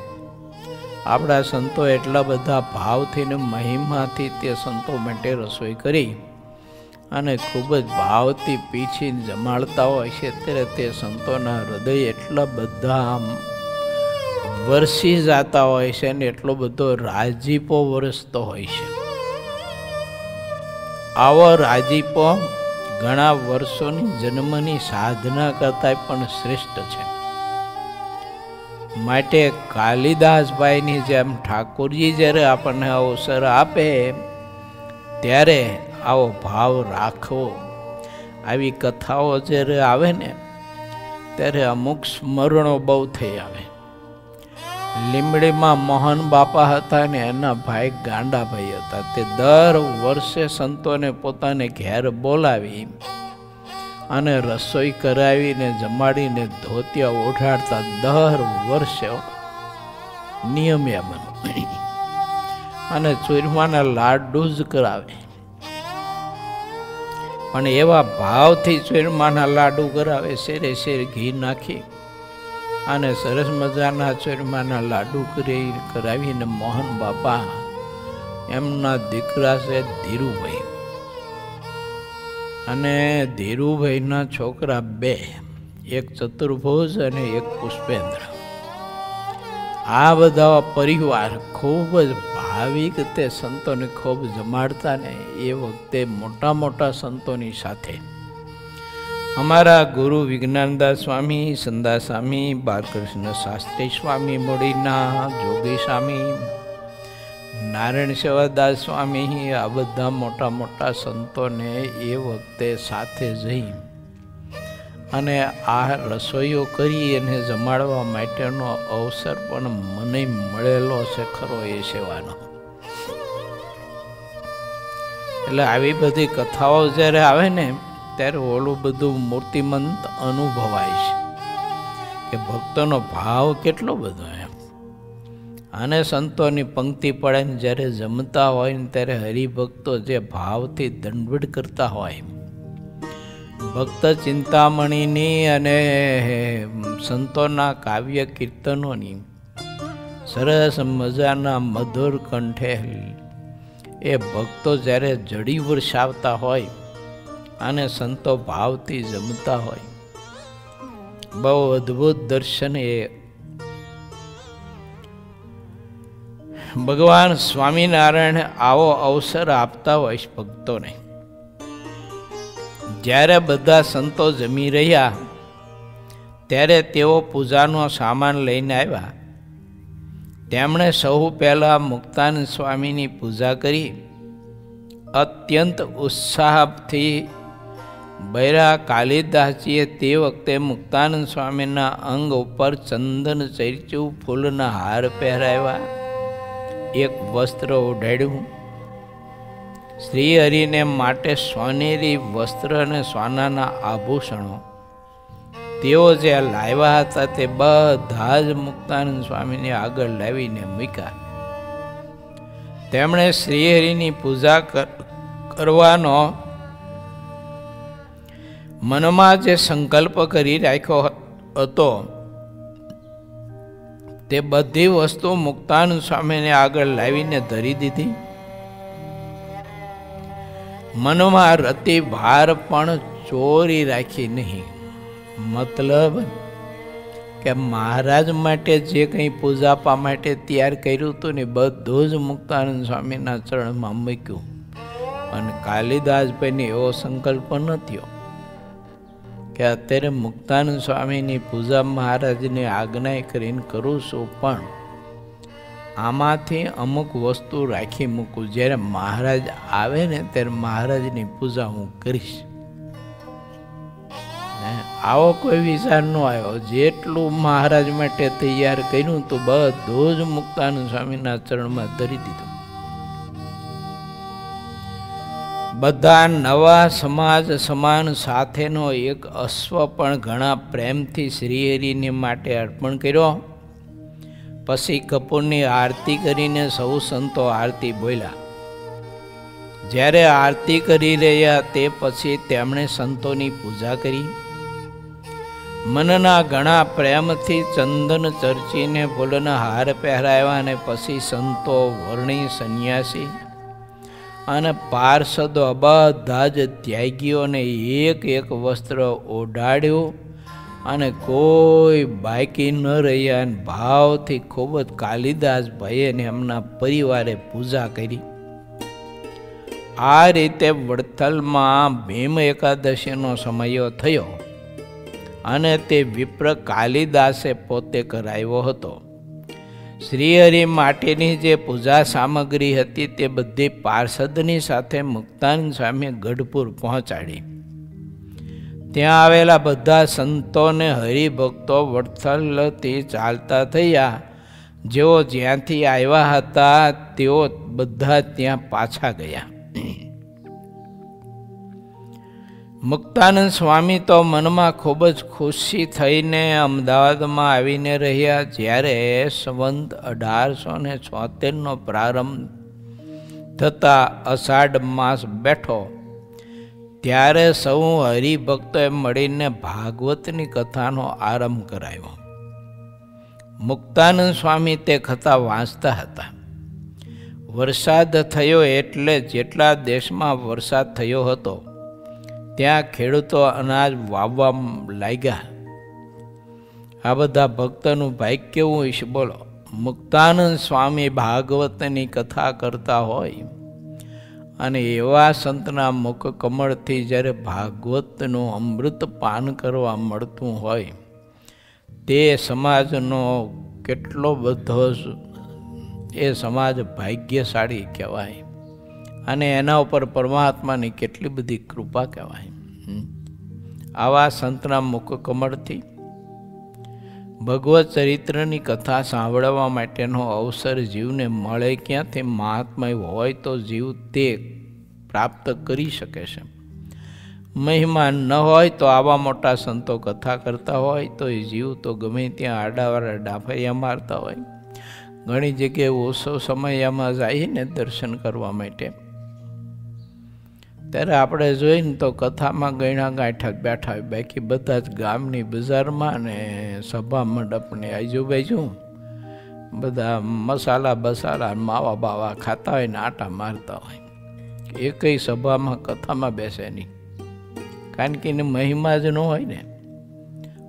આપણા સંતો એટલા બધા ભાવથી ને મહિમાથી તે સંતો માટે રસોઈ કરી અને ખૂબ જ ભાવથી પીછીને જમાડતા હોય છે, ત્યારે તે સંતોના હૃદય એટલા બધા આમ વરસી જતા હોય છે ને એટલો બધો રાજીપો વરસતો હોય છે. આવો રાજીપો ઘણા વર્ષોની જન્મની સાધના કરતા પણ શ્રેષ્ઠ છે. માટે કાલિદાસભાઈની જેમ ઠાકોરજી જ્યારે આપણને અવસર આપે ત્યારે આવો ભાવ રાખવો. આવી કથાઓ જ્યારે આવે ને ત્યારે અમુક સ્મરણો બહુ થઈ આવે. લીંબડીમાં મોહન બાપા હતા ને એના ભાઈ ગાંડાભાઈ હતા. તે દર વર્ષે સંતોને પોતાને ઘેર બોલાવી અને રસોઈ કરાવીને જમાડીને ધોતિયા ઓઢાડતા. દર વર્ષે નિયમે અને ચૂરમાના લાડુ જ કરાવે. પણ એવા ભાવથી ચૂરમાના લાડુ કરાવે, શેરે શેર ઘી નાખી અને સરસ મજાના ચૂરમાના લાડુ કરાવીને મોહન બાપા એમના દીકરા છે ધીરુભાઈ અને ધીરુભાઈના છોકરા બે, એક ચતુર્ભુજ અને એક પુષ્પેન્દ્ર. આ બધા પરિવાર ખૂબ જ ભાવિક તે સંતોને ખૂબ જમાડતા ને એ વખતે મોટા મોટા સંતોની સાથે અમારા ગુરુ વિજ્ઞાનદાસ સ્વામી, સંદા સ્વામી, બાલકૃષ્ણ શાસ્ત્રી સ્વામી મૂડીના, જોગી સ્વામી, નારાયણ સેવાદાસ સ્વામી, આ બધા મોટા મોટા સંતોને એ વખતે સાથે જઈ અને આ રસોઈઓ કરી અને જમાડવા માટેનો અવસર પણ મને મળેલો છે ખરો એ સેવાનો. એટલે આવી બધી કથાઓ જ્યારે આવે ને ત્યારે ઓલું બધું મૂર્તિમંત અનુભવાય છે કે ભક્તોનો ભાવ કેટલો બધો એમ. અને સંતોની પંક્તિ પડે ને જ્યારે જમતા હોય ને ત્યારે હરિભક્તો જે ભાવથી દંડવત કરતા હોય, ભક્ત ચિંતામણીની અને સંતોના કાવ્ય કીર્તનોની સરસ મજાના મધુર કંઠે એ ભક્તો જ્યારે જડી વરસાવતા હોય અને સંતો ભાવથી જમતા હોય, બહુ અદ્ભુત દર્શન એ ભગવાન સ્વામિનારાયણ આવો અવસર આપતા હોય છે ભક્તોને. જ્યારે બધા સંતો જમી રહ્યા ત્યારે તેઓ પૂજાનો સામાન લઈને આવ્યા. તેમણે સૌ પહેલાં મુક્તાનંદ સ્વામીની પૂજા કરી. અત્યંત ઉત્સાહથી બૈરા કાલિદાસજીએ તે વખતે મુક્તાનંદ સ્વામીના અંગ ઉપર ચંદન ચર્ચું ફૂલના હાર પહેરાવ્યા, એક વસ્ત્ર ઓઢાડ્યું. શ્રી હરિને માટે સોનેરી વસ્ત્ર અને સોનાના આભૂષણો તેઓ જે લાવ્યા હતા તે બધા જ મુક્તાનંદ સ્વામીને આગળ લાવીને મૂક્યા. તેમણે શ્રીહરિની પૂજા કરવાનો મનમાં જે સંકલ્પ કરી રાખ્યો હતો તે બધી વસ્તુ મુક્તાનંદ સ્વામીને આગળ લાવીને ધરી દીધી. મનમાં રતિ ભાર પણ ચોરી રાખી નહીં. મતલબ કે મહારાજ માટે જે કંઈ પૂજાપા માટે તૈયાર કર્યું હતું ને બધું જ મુક્તાનંદ સ્વામીના ચરણમાં મૂક્યું. અને કાલિદાસભાઈને એવો સંકલ્પ ન થયો કે અત્યારે મુક્તાનંદ સ્વામીની પૂજા મહારાજની આજ્ઞા કરીને કરું છું, પણ આમાંથી અમુક વસ્તુ રાખી મૂકું. જ્યારે મહારાજ આવે ને ત્યારે મહારાજની પૂજા હું કરીશ. આવો કોઈ વિચાર ન આવ્યો. જેટલું મહારાજ માટે તૈયાર કર્યું તો બધું જ મુક્તાનંદ સ્વામીના ચરણમાં ધરી દીધું. બધા નવા સમાજ સમાન સાથેનો એક અશ્વ પણ ઘણા પ્રેમથી શ્રીહરિને માટે અર્પણ કર્યો. પછી કપૂરની આરતી કરીને સૌ સંતો આરતી બોલ્યા. જ્યારે આરતી કરી રહ્યા તે પછી તેમણે સંતોની પૂજા કરી. મનના ઘણા પ્રેમથી ચંદન ચર્ચીને ફૂલના હાર પહેરાવ્યા અને પછી સંતો, વર્ણી, સંન્યાસી અને પાર્ષદો બધા જ ત્યાગીઓને એક એક વસ્ત્ર ઓઢાડ્યું અને કોઈ બાકી ન રહ્યા અને ભાવથી ખૂબ જ કાલિદાસ ભાઈએ એમના પરિવારે પૂજા કરી. આ રીતે વડતાલમાં ભીમ એકાદશીનો સમયો થયો અને તે વિપ્ર કાલિદાસે પોતે કરાવ્યો હતો. શ્રીહરિ માટેની જે પૂજા સામગ્રી હતી તે બધી પાર્ષદની સાથે મુક્તાનંદ સ્વામી ગઢપુર પહોંચાડી. ત્યાં આવેલા બધા સંતોને હરિભક્તો વડતાલથી ચાલતા થયા. જેઓ જ્યાંથી આવ્યા હતા તેઓ બધા ત્યાં પાછા ગયા. મુક્તાનંદ સ્વામી તો મનમાં ખૂબ જ ખુશી થઈને અમદાવાદમાં આવીને રહ્યા. જ્યારે સંવંત 1876નો પ્રારંભ થતાં અષાઢ માસ બેઠો ત્યારે સૌ હરિભક્તોએ મળીને ભાગવતની કથાનો આરંભ કરાવ્યો. મુક્તાનંદ સ્વામી તે કથા વાંચતા હતા. વરસાદ થયો એટલે જેટલા દેશમાં વરસાદ થયો હતો ત્યાં ખેડૂતો અનાજ વાવવા લાગ્યા. આ બધા ભક્તોનું ભાગ્ય કેવું હશે બોલો. મુક્તાનંદ સ્વામી ભાગવતની કથા કરતા હોય અને એવા સંતના મુખ કમળથી જ્યારે ભાગવતનું અમૃત પાન કરવા મળતું હોય તે સમાજનો કેટલો બધો એ સમાજ ભાગ્યશાળી કહેવાય અને એના ઉપર પરમાત્માની કેટલી બધી કૃપા કહેવાય. આવા સંતના મુખ કમળથી ભગવત ચરિત્રની કથા સાંભળવા માટેનો અવસર જીવને મળે. ક્યાંથી મહાત્મા હોય તો જીવ તે પ્રાપ્ત કરી શકે છે. મહિમા ન હોય તો આવા મોટા સંતો કથા કરતા હોય તો એ જીવ તો ગમે ત્યાં આડાવાળા ડાફૈયા મારતા હોય. ઘણી જગ્યાએ ઓછો સમયમાં જાય ને દર્શન કરવા માટે ત્યારે આપણે જોઈને તો કથામાં ગયણા ગાંઠા બેઠા હોય. બાકી બધા જ ગામની બજારમાં અને સભા મંડપને આજુબાજુ બધા મસાલા બસાલા માવા બાવા ખાતા હોય ને આટા મારતા હોય. એકય સભામાં કથામાં બેસે નહીં, કારણ કે એને મહિમા જ ન હોય ને.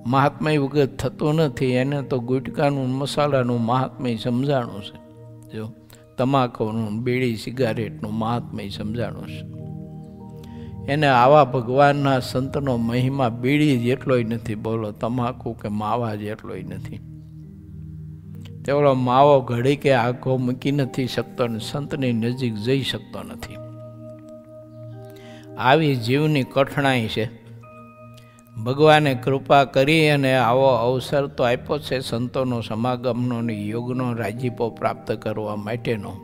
મહાત્મય વગર થતું નથી. એને તો ગુટકાનું મસાલાનું મહાત્મય સમજાણું છે. જો તમાકુનું બીડી સિગારેટનું મહાત્મય સમજાણું છે. એને આવા ભગવાનના સંતનો મહિમા બીડી જેટલોય નથી બોલો, તમાકુ કે માવા જેટલોય નથી. તેવડો માવો ઘડી કે આખો મૂકી નથી શકતો ને સંતની નજીક જઈ શકતો નથી. આવી જીવની કઠણાઈ છે. ભગવાને કૃપા કરી અને આવો અવસર તો આપ્યો છે સંતોનો સમાગમનો ને યોગનો રાજીપો પ્રાપ્ત કરવા માટેનો.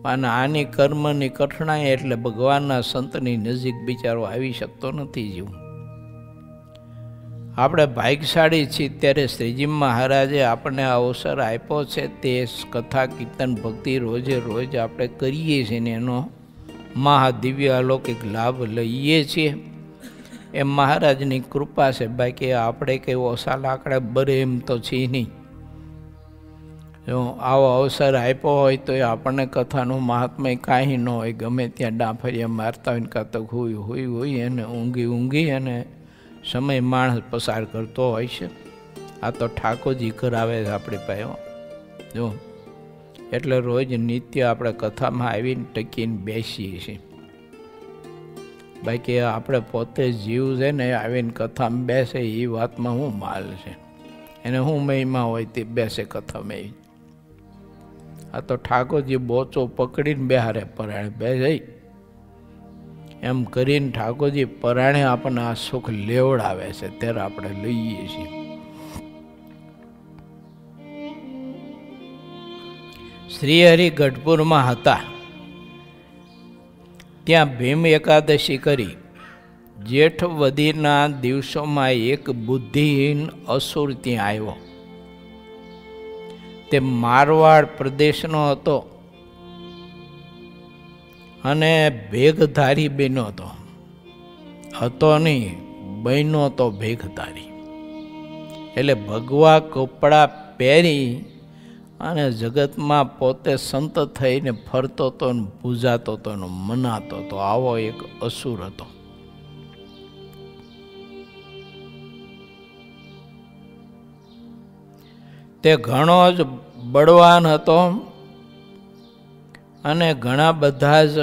અને આની કર્મની કઠણાઈ એટલે ભગવાનના સંતની નજીક બિચારો આવી શકતો નથી જીવ. આપણે ભાગ્યશાળી છીએ ત્યારે શ્રીજી મહારાજે આપણને અવસર આપ્યો છે. તે કથા કીર્તન ભક્તિ રોજે રોજ આપણે કરીએ છીએ ને એનો મહાદિવ્ય અલૌકિક લાભ લઈએ છીએ. એ મહારાજની કૃપા છે. બાકી આપણે કંઈ ઓછા લાકડા બરે એમ તો છીએ નહીં. જો આવો અવસર આપ્યો હોય તો એ આપણને કથાનું મહાત્મય કાંઈ ન હોય. ગમે ત્યાં ડાંફરિયા મારતા હોય ને કાં તો હોય અને ઊંઘી અને સમય માણસ પસાર કરતો હોય છે. આ તો ઠાકોરજી કરાવે છે આપણી પાસે. જો એટલે રોજ નિત્ય આપણે કથામાં આવીને ટકીને બેસીએ છીએ. બાકી આપણે પોતે જીવ છે ને આવીને કથામાં બેસે એ વાતમાં શું માલ છે? એને શું મહિમા હોય તે બેસે કથામાં. આ તો ઠાકોરજી બોચો પકડીને બેહારે પરાણે બેસે. એમ કરીને ઠાકોરજી પરાણે આપણને આ સુખ લેવડાવે છે ત્યારે આપણે લઈએ છીએ. શ્રીહરિ ગઢપુરમાં હતા. ત્યાં ભીમ એકાદશી કરી. જેઠ વધીના દિવસોમાં એક બુદ્ધિહીન અસુર ત્યાં આવ્યો. તે મારવાડ પ્રદેશનો હતો અને ભેગધારી બન્યો હતો નહીં, બન્યો તો ભેગધારી. એટલે ભગવા કપડાં પહેરી અને જગતમાં પોતે સંત થઈને ફરતો હતો ને પૂજાતો હતો ને મનાતો હતો. આવો એક અસુર હતો. તે ઘણો જ બળવાન હતો અને ઘણા બધા જ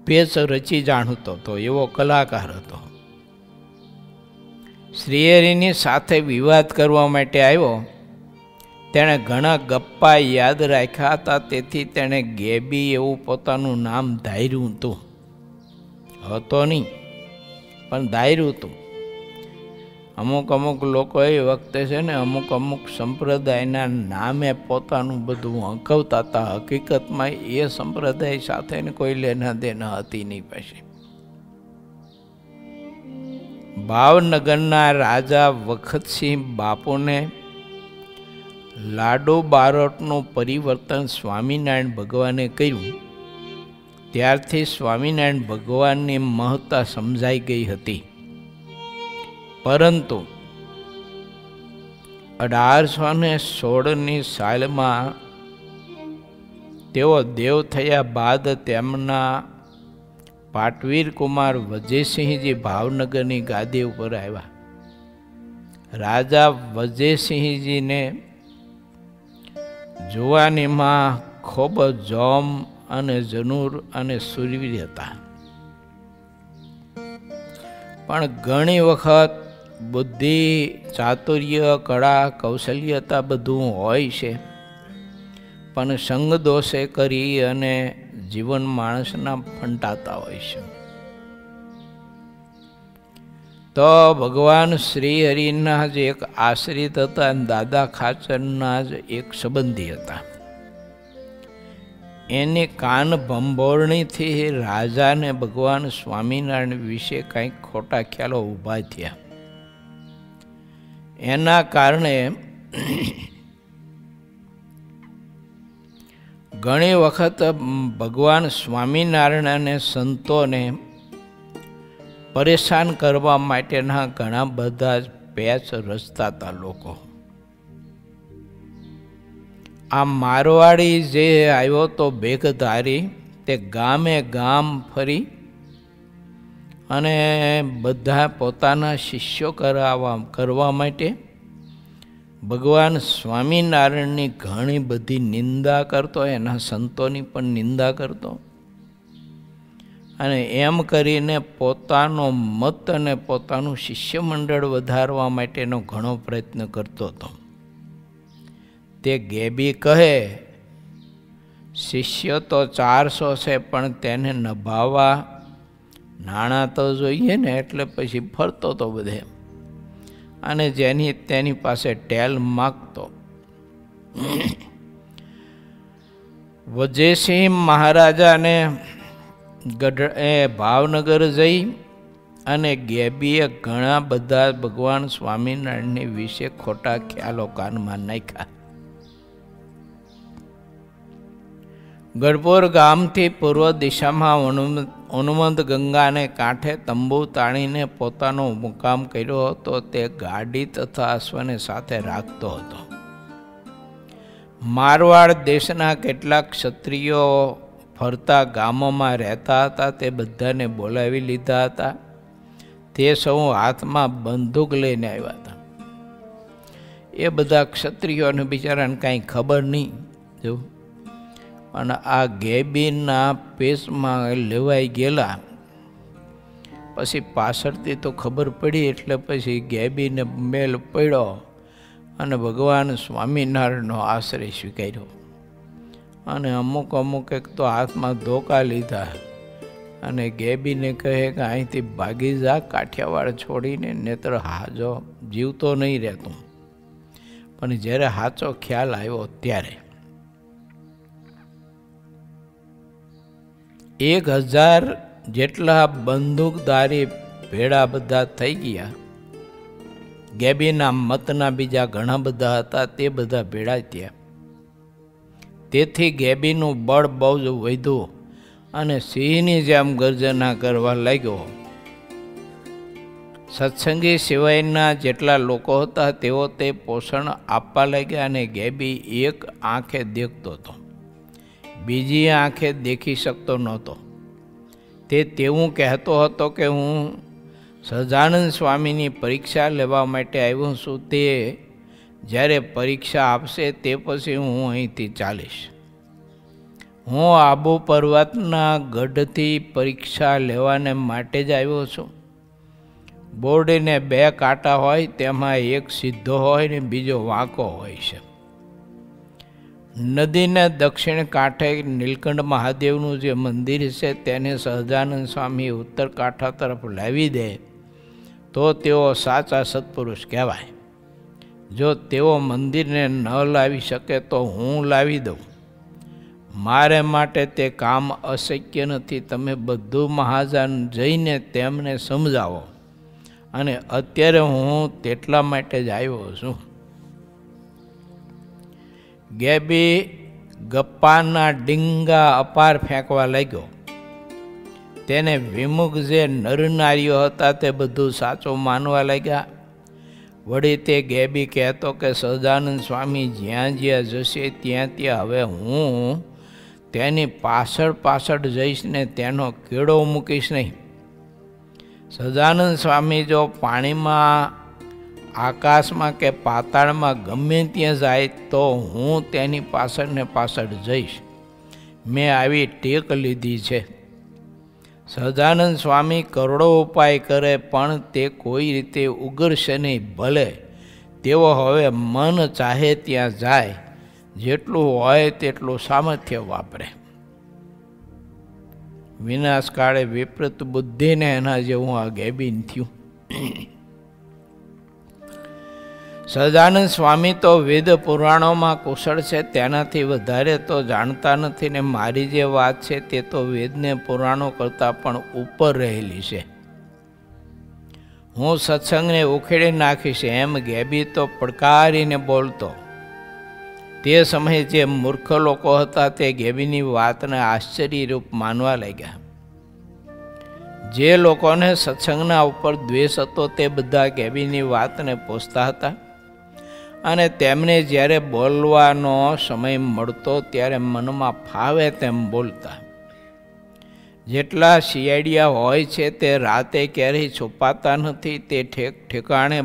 પેચ રચી જાણતો હતો, એવો કલાકાર હતો. શ્રીહરિની સાથે વિવાદ કરવા માટે આવ્યો. તેણે ઘણા ગપ્પા યાદ રાખ્યા હતા, તેથી તેણે ગેબી એવું પોતાનું નામ ધાર્યું હતું. હતો નહીં પણ ધાર્યું હતું. અમુક લોકો એ વખતે છે ને અમુક સંપ્રદાયના નામે પોતાનું બધું હંકવતા હતા. હકીકતમાં એ સંપ્રદાય સાથે કોઈ લેના દેના હતી નહીં. પછી ભાવનગરના રાજા વખતસિંહ બાપુને લાડુ બારોટનું પરિવર્તન સ્વામિનારાયણ ભગવાને કર્યું. ત્યારથી સ્વામિનારાયણ ભગવાનની મહત્તા સમજાઈ ગઈ હતી. પરંતુ 1816ની સાલમાં તેઓ દેવ થયા બાદ તેમના પાટવીર કુમાર વજયસિંહજી ભાવનગરની ગાદી ઉપર આવ્યા. રાજા વજયસિંહજીને જુવાનીમાં ખૂબ જોમ અને જનૂર અને સુરવીર હતા, પણ ઘણી વખત બુદ્ધિ, ચાતુર્ય, કળા, કૌશલ્યતા બધું હોય છે, પણ સંગ દોષે કરી અને જીવન માણસના ફંટાતા હોય છે. તો ભગવાન શ્રી હરિના જ એક આશ્રિત હતા અને દાદા ખાચરના જ એક સંબંધી હતા. એની કાન ભંભોરણીથી રાજાને ભગવાન સ્વામિનારાયણ વિશે કંઈક ખોટા ખ્યાલો ઊભા થયા. એના કારણે ઘણી વખત ભગવાન સ્વામિનારાયણ અને સંતોને પરેશાન કરવા માટેના ઘણા બધા જ પેચ રચતા હતા લોકો. આ મારવાડી જે આવ્યો તો ભેગધારી, તે ગામે ગામ ફરી અને બધા પોતાના શિષ્યો કરવા માટે ભગવાન સ્વામિનારાયણની ઘણી બધી નિંદા કરતો, એના સંતોની પણ નિંદા કરતો, અને એમ કરીને પોતાનો મત અને પોતાનું શિષ્ય મંડળ વધારવા માટેનો ઘણો પ્રયત્ન કરતો હતો. તે ગેબી કહે, શિષ્ય તો 400 છે, પણ તેને નભાવવા નાણાં તો જોઈએ ને, એટલે પછી ફરતો તો બધે અને તેની પાસે ટેલ માગતો. વજયસિંહ મહારાજાને ભાવનગર જઈ અને ગેબીએ ઘણા બધા ભગવાન સ્વામિનારાયણની વિશે ખોટા ખ્યાલો કાનમાં નાખ્યા. ગઢપુર ગામથી પૂર્વ દિશામાં ઉન્મંદ ગંગાને કાંઠે તંબુ તાણીને પોતાનો મુકામ કર્યો હતો. તે ગાડી તથા અશ્વને સાથે રાખતો હતો. મારવાડ દેશના કેટલાક ક્ષત્રિયો ફરતા ગામોમાં રહેતા હતા. તે બધાને બોલાવી લીધા હતા. તે સૌ હાથમાં બંદૂક લઈને આવ્યા હતા. એ બધા ક્ષત્રિયોને બિચારાને કાંઈ ખબર નહીં. જો અને આ ગેબીના પેસમાં લેવાઈ ગયેલા. પછી પાછળથી તો ખબર પડી, એટલે પછી ગેબીને મેલ પડ્યો અને ભગવાન સ્વામિનારાયણનો આશ્રય સ્વીકાર્યો. અને અમુક એક તો હાથમાં ધોકા લીધા અને ગેબીને કહે કે અહીંથી ભાગી જા, કાઠિયાવાડ છોડીને, નેત્ર હાજો જીવતો નહીં રહેતું. પણ જ્યારે સાચો ખ્યાલ આવ્યો ત્યારે 1000 જેટલા બંદૂકધારી ભેળા બધા થઈ ગયા. ગેબીના મતના બીજા ઘણા બધા હતા, તે બધા ભેળા થયા. તેથી ગેબીનું બળ બહુ જ વધ્યું અને સિંહની જેમ ગર્જના કરવા લાગ્યો. સત્સંગી સિવાયના જેટલા લોકો હતા તેઓ તે પોષણ આપવા લાગ્યા અને ગેબી એક આંખે દેખતો હતો, બીજી આંખે દેખી શકતો નહોતો. તે તેવું કહેતો હતો કે હું સહજાનંદ સ્વામીની પરીક્ષા લેવા માટે આવ્યો છું. તે જ્યારે પરીક્ષા આપશે તે પછી હું અહીંથી ચાલીશ. હું આબુ પર્વતના ગઢથી પરીક્ષા લેવાને માટે જ આવ્યો છું. બોર્ડને 2 કાંટા હોય, તેમાં એક સીધો હોય ને બીજો વાંકો હોય છે. નદીને દક્ષિણ કાંઠે નીલકંઠ મહાદેવનું જે મંદિર છે તેને સહજાનંદ સ્વામી ઉત્તર કાંઠા તરફ લાવી દે તો તેઓ સાચા સત્પુરુષ કહેવાય. જો તેઓ મંદિરને ન લાવી શકે તો હું લાવી દઉં. મારે માટે તે કામ અશક્ય નથી. તમે બધું મહાજાન જઈને તેમને સમજાવો, અને અત્યારે હું તેટલા માટે જ આવ્યો છું. ગેબી ગપ્પાના ડીંગા અપાર ફેંકવા લાગ્યો. તેને વિમુખ જે નરનારીઓ હતા તે બધું સાચું માનવા લાગ્યા. વળી તે ગેબી કહેતો કે સહજાનંદ સ્વામી જ્યાં જ્યાં જશે ત્યાં ત્યાં હવે હું તેની પાછળ પાછળ જઈશ ને તેનો કેળો મૂકીશ નહીં. સહજાનંદ સ્વામી જો પાણીમાં, આકાશમાં કે પાતાળમાં ગમે ત્યાં જાય તો હું તેની પાછળ ને પાછળ જઈશ. મેં આવી ટેક લીધી છે. સહજાનંદ સ્વામી કરોડો ઉપાય કરે પણ તે કોઈ રીતે ઉગરશે નહીં. ભલે તેઓ હવે મન ચાહે ત્યાં જાય, જેટલું હોય તેટલું સામર્થ્ય વાપરે. વિનાશકાળે વિપરીત બુદ્ધિને એના જેવું આ ગેબીન થયું. સહજાનંદ સ્વામી તો વેદ પુરાણોમાં કુશળ છે, તેનાથી વધારે તો જાણતા નથી ને મારી જે વાત છે તે તો વેદને પુરાણો કરતાં પણ ઉપર રહેલી છે. હું સત્સંગને ઉખેડી નાખીશ એમ ગેબી તો પડકારીને બોલતો. તે સમયે જે મૂર્ખ લોકો હતા તે ગેબીની વાતને આશ્ચર્યરૂપ માનવા લાગ્યા. જે લોકોને સત્સંગના ઉપર દ્વેષ હતો તે બધા ગેબીની વાતને પોષતા હતા, અને તેમને જ્યારે બોલવાનો સમય મળતો ત્યારે મનમાં ફાવે તેમ બોલતા. જેટલા શિયાળિયા હોય છે તે રાતે ક્યારેય છુપાતા નથી. તે ઠેકાણે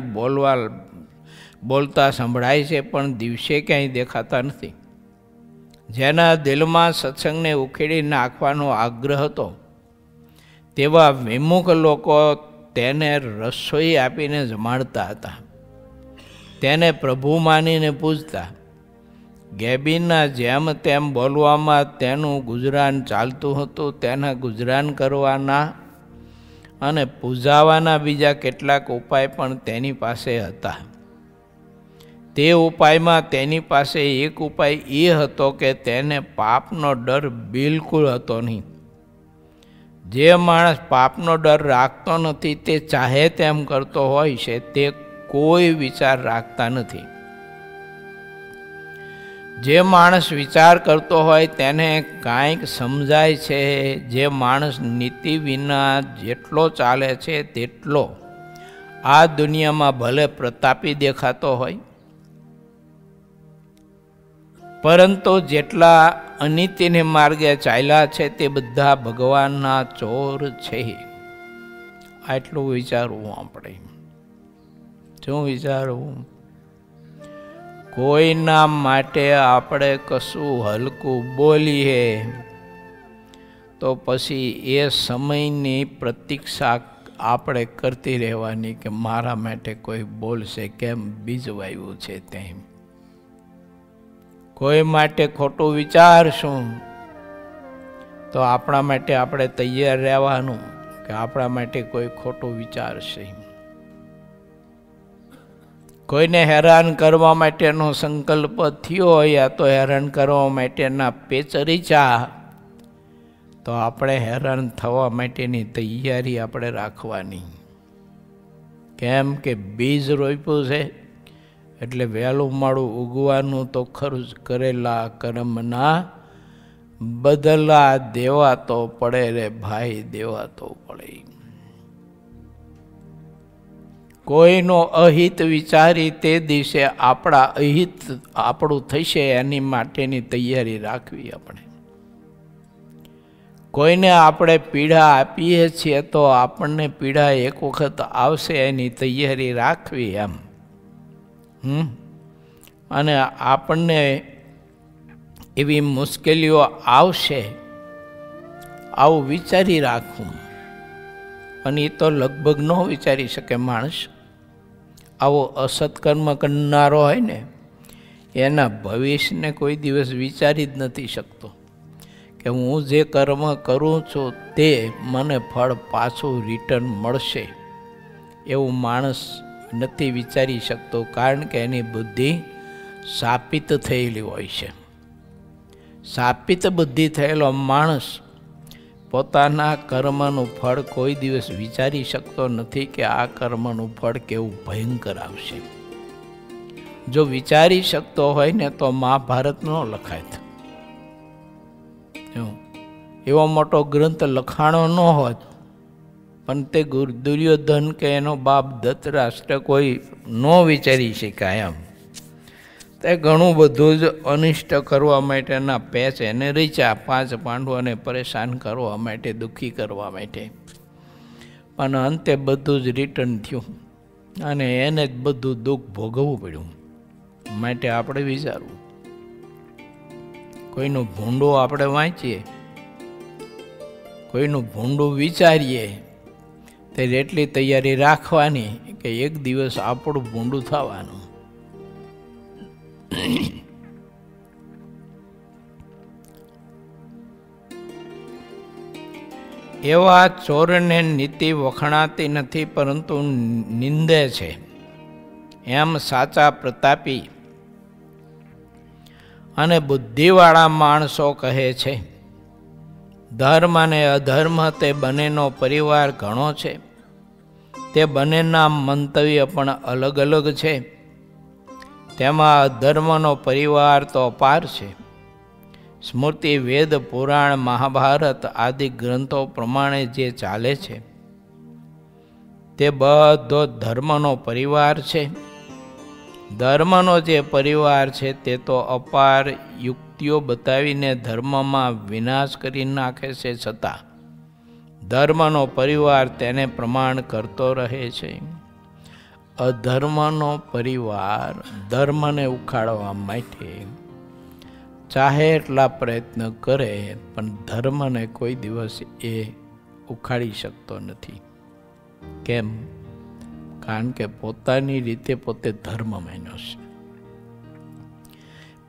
બોલતા સંભળાય છે પણ દિવસે ક્યાંય દેખાતા નથી. જેના દિલમાં સત્સંગને ઉખેડી નાખવાનો આગ્રહ હતો તેવા વિમુખ લોકો તેને રસોઈ આપીને જમાડતા હતા, તેને પ્રભુ માનીને પૂજતા. ગેબીના જેમ તેમ બોલવામાં તેનું ગુજરાન ચાલતું હતું. તેના ગુજરાન કરવાના અને પૂજાવાના બીજા કેટલાક ઉપાય પણ તેની પાસે હતા. તે ઉપાયમાં તેની પાસે એક ઉપાય એ હતો કે તેને પાપનો ડર બિલકુલ હતો નહીં. જે માણસ પાપનો ડર રાખતો નથી તે ચાહે તેમ કરતો હોય છે, તે કોઈ વિચાર રાખતા નથી. જે માણસ વિચાર કરતો હોય તેને કાંઈક સમજાય છે. જે માણસ નીતિ વિના જેટલો ચાલે છે તેટલો આ દુનિયામાં ભલે પ્રતાપી દેખાતો હોય, પરંતુ જેટલા અનીતિને માર્ગે ચાલ્યા છે તે બધા ભગવાનના ચોર છે. આટલું વિચારવું આપણે. શું વિચારવું? કોઈના માટે આપણે કશું હલકું બોલીએ તો પછી એ સમયની પ્રતીક્ષા આપણે કરતી રહેવાની કે મારા માટે કોઈ બોલશે, કેમ બીજવાયું છે તેમ. કોઈ માટે ખોટું વિચારશું તો આપણા માટે આપણે તૈયાર રહેવાનું કે આપણા માટે કોઈ ખોટું વિચારશે. કોઈને હેરાન કરવા માટેનો સંકલ્પ થયો હોય યા તો હેરાન કરવા માટેના પેચરીચા, તો આપણે હેરાન થવા માટેની તૈયારી આપણે રાખવાની. કેમ કે બીજ રોપ્યું છે એટલે વહેલું માળું ઉગવાનું તો ખરું જ. કરેલા કર્મના બદલા દેવા તો પડે રે ભાઈ, દેવા તો પડે. કોઈનો અહિત વિચારી તે દિવસે આપણું થશે એની માટેની તૈયારી રાખવી. આપણે કોઈને આપણે પીડા આપીએ છીએ તો આપણને પીડા એક વખત આવશે એની તૈયારી રાખવી એમ. અને આપણને એવી મુશ્કેલીઓ આવશે આવું વિચારી રાખવું. અને એ તો લગભગ ન વિચારી શકે માણસ. આવો અસત્કર્મ કરનારો હોય ને એના ભવિષ્યને કોઈ દિવસ વિચારી જ નથી શકતો કે હું જે કર્મ કરું છું તે મને ફળ પાછું રિટર્ન મળશે એવું માણસ નથી વિચારી શકતો. કારણ કે એની બુદ્ધિ શાપિત થયેલી હોય છે. શાપિત બુદ્ધિ થયેલો માણસ પોતાના કર્મનું ફળ કોઈ દિવસ વિચારી શકતો નથી કે આ કર્મનું ફળ કેવું ભયંકર આવશે. જો વિચારી શકતો હોય ને તો મહાભારત ન લખાય. એવો મોટો ગ્રંથ લખાણો ન હોત, પણ તે દુર્યોધન કે એનો બાપ ધૃતરાષ્ટ્ર કોઈ ન વિચારી શકાય એમ. તે ઘણું બધું જ અનિષ્ટ કરવા માટેના પેચ એને રીચ્યા, 5 પાંડવોને પરેશાન કરવા માટે, દુઃખી કરવા માટે. પણ અંતે બધું જ રિટર્ન થયું અને એને જ બધું દુઃખ ભોગવવું પડ્યું. માટે આપણે વિચારવું, કોઈનું ભૂંડું આપણે વાંચીએ, કોઈનું ભૂંડું વિચારીએ તે એટલી તૈયારી રાખવાની કે એક દિવસ આપણું ભૂંડું થવાનું. એવા ચોરને નીતિ વખણાતી નથી પરંતુ નિંદે છે, એમ સાચા પ્રતાપી અને બુદ્ધિવાળા માણસો કહે છે. ધર્મ અને અધર્મ તે બંનેનો પરિવાર ઘણો છે, તે બંનેના મંતવ્ય પણ અલગ અલગ છે. તેમાં અધર્મનો પરિવાર તો અપાર છે. સ્મૃતિ, વેદ, પુરાણ, મહાભારત આદિ ગ્રંથો પ્રમાણે જે ચાલે છે તે બધો ધર્મનો પરિવાર છે. ધર્મનો જે પરિવાર છે તે તો અપાર યુક્તિઓ બતાવીને ધર્મમાં વિનાશ કરી નાખે છે, છતાં ધર્મનો પરિવાર તેને પ્રમાણ કરતો રહે છે. અધર્મનો પરિવાર ધર્મને ઉખાડવા માટે ચાહે એટલા પ્રયત્ન કરે પણ ધર્મને કોઈ દિવસ એ ઉખાડી શકતો નથી. કેમ? કારણ કે પોતાની રીતે પોતે ધર્મ માન્યો છે.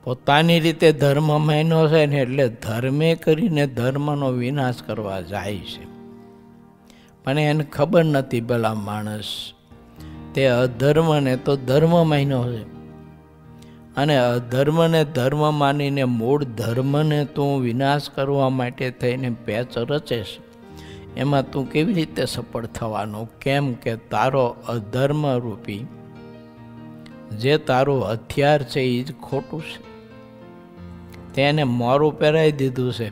પોતાની રીતે ધર્મ માન્યો છે ને એટલે ધર્મે કરીને ધર્મનો વિનાશ કરવા જાય છે. પણ એને ખબર નથી પેલા માણસ તે અધર્મને તો ધર્મ માન્યો છે અને અધર્મને ધર્મ માનીને મૂળ ધર્મને તું વિનાશ કરવા માટે થઈને પેચ રચેશ. એમાં તું કેવી રીતે સફળ થવાનો? કેમ કે તારો અધર્મ રૂપી જે તારું હથિયાર છે એ જ ખોટું છે. તેને મોરું પહેરાવી દીધું છે.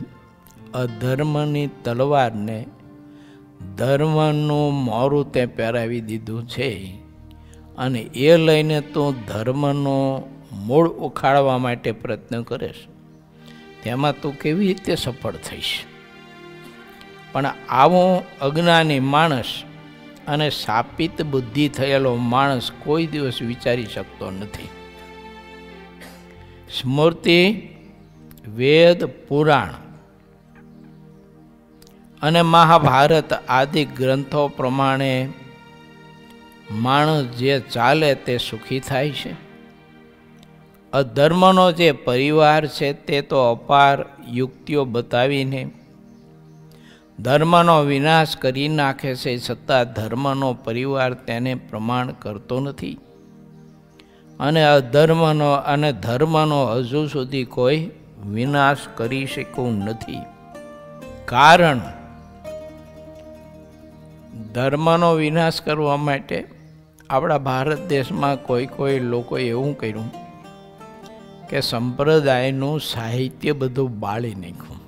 અધર્મની તલવારને ધર્મનું મોરું તે પહેરાવી દીધું છે અને એ લઈને તું ધર્મનો મૂળ ઉખાડવા માટે પ્રયત્ન કરીશ. તેમાં તું કેવી રીતે સફળ થઈશ? પણ આવો અજ્ઞાની માણસ અને શાપિત બુદ્ધિ થયેલો માણસ કોઈ દિવસ વિચારી શકતો નથી. સ્મૃતિ, વેદ, પુરાણ અને મહાભારત આદિ ગ્રંથો પ્રમાણે માણસ જે ચાલે તે સુખી થાય છે. અધર્મનો જે પરિવાર છે તે તો અપાર યુક્તિઓ બતાવીને ધર્મનો વિનાશ કરી નાખે છે, છતાં ધર્મનો પરિવાર તેને પ્રમાણ કરતો નથી અને અધર્મનો અને ધર્મનો હજુ સુધી કોઈ વિનાશ કરી શક્યું નથી. કારણ ધર્મનો વિનાશ કરવા માટે આપણા ભારત દેશમાં કોઈ લોકોએ એવું કર્યું કે સંપ્રદાયનું સાહિત્ય બધું બાળી નાખ્યું.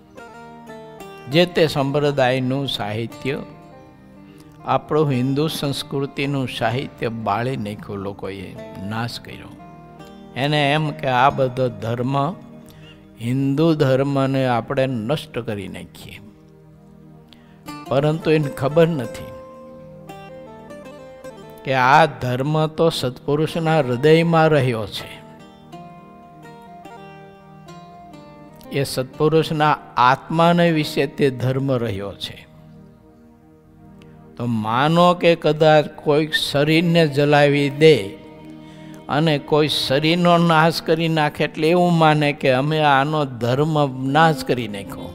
જે તે સંપ્રદાયનું સાહિત્ય આપણું હિન્દુ સંસ્કૃતિનું સાહિત્ય બાળી નાખ્યું, લોકોએ નાશ કર્યો. એને એમ કે આ બધો ધર્મ, હિન્દુ ધર્મને આપણે નષ્ટ કરી નાખીએ, પરંતુ એને ખબર નથી કે આ ધર્મ તો સત્પુરુષના હૃદયમાં રહ્યો છે. એ સત્પુરુષના આત્માને વિશે તે ધર્મ રહ્યો છે. તો માનો કે કદાચ કોઈ શરીરને જલાવી દે અને કોઈ શરીરનો નાશ કરી નાખે એટલે એવું માને કે અમે આનો ધર્મ નાશ કરી નાખ્યો.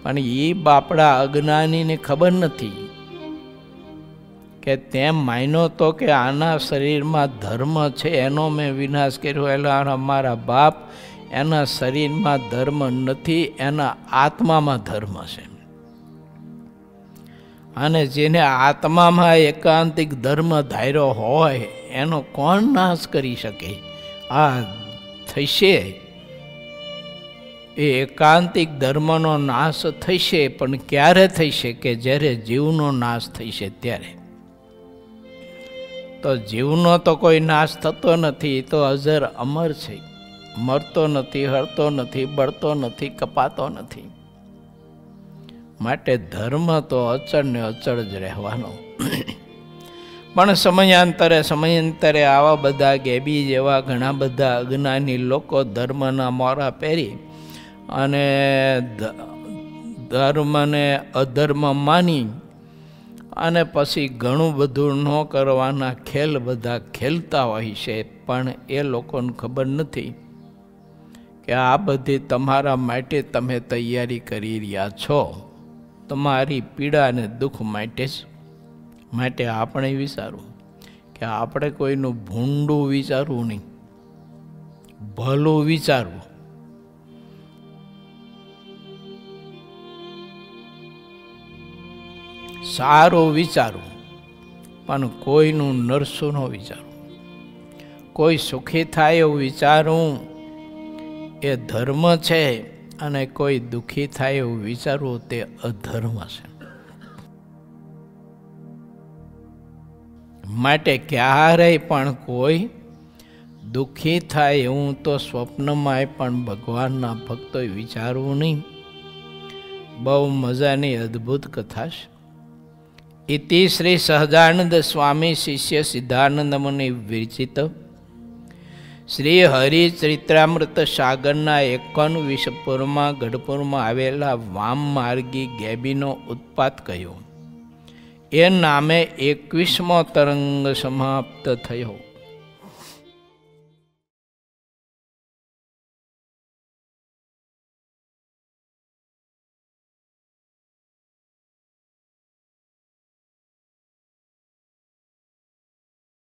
પણ એ બાપડા અજ્ઞાનીને ખબર નથી કે તેમ માન્યો તો કે આના શરીરમાં ધર્મ છે, એનો મેં વિનાશ કર્યો. એટલે અમારા બાપ, એના શરીરમાં ધર્મ નથી, એના આત્મામાં ધર્મ છે. અને જેને આત્મામાં એકાંતિક ધર્મ ધાર્યો હોય એનો કોણ નાશ કરી શકે? આ થશે, એ એકાંતિક ધર્મનો નાશ થશે, પણ ક્યારે થશે? કે જ્યારે જીવનો નાશ થશે ત્યારે. તો જીવનો તો કોઈ નાશ થતો નથી, તો અજર અમર છે, મરતો નથી, હરતો નથી, બળતો નથી, કપાતો નથી. માટે ધર્મ તો અચળ ને અચળ જ રહેવાનો. પણ સમયાંતરે આવા બધા ગેબી જેવા ઘણા બધા અજ્ઞાની લોકો ધર્મના મોરા પહેરી અને ધર્મને અધર્મ માની અને પછી ઘણું બધું ન કરવાના ખેલ બધા ખેલતા હોય છે. પણ એ લોકોને ખબર નથી કે આ બધી તમારા માટે તમે તૈયારી કરી રહ્યા છો, તમારી પીડા અને દુઃખ માટે જ. માટે આપણે વિચારવું કે આપણે કોઈનું ભૂંડું વિચારવું નહીં, ભલું વિચારવું. સારું વિચારવું, પણ કોઈનું નરસું ન વિચારવું. કોઈ સુખી થાય એવું વિચારવું એ ધર્મ છે, અને કોઈ દુઃખી થાય એવું વિચારવું તે અધર્મ છે. માટે ક્યારેય પણ કોઈ દુઃખી થાય એવું તો સ્વપ્નમાંય પણ ભગવાનના ભક્તોએ વિચારવું નહીં. બહુ મજાની અદ્ભુત કથા છે. ઇતિ શ્રી સહજાનંદ સ્વામી શિષ્ય સિદ્ધાનંદ મુનિ વિરચિત શ્રી હરિચરિત્રામૃત સાગરના 51 ગઢપુરમાં આવેલા વામ માર્ગી ગેબીનો ઉત્પાત કહ્યો. એ નામે 21મો તરંગ સમાપ્ત થયો.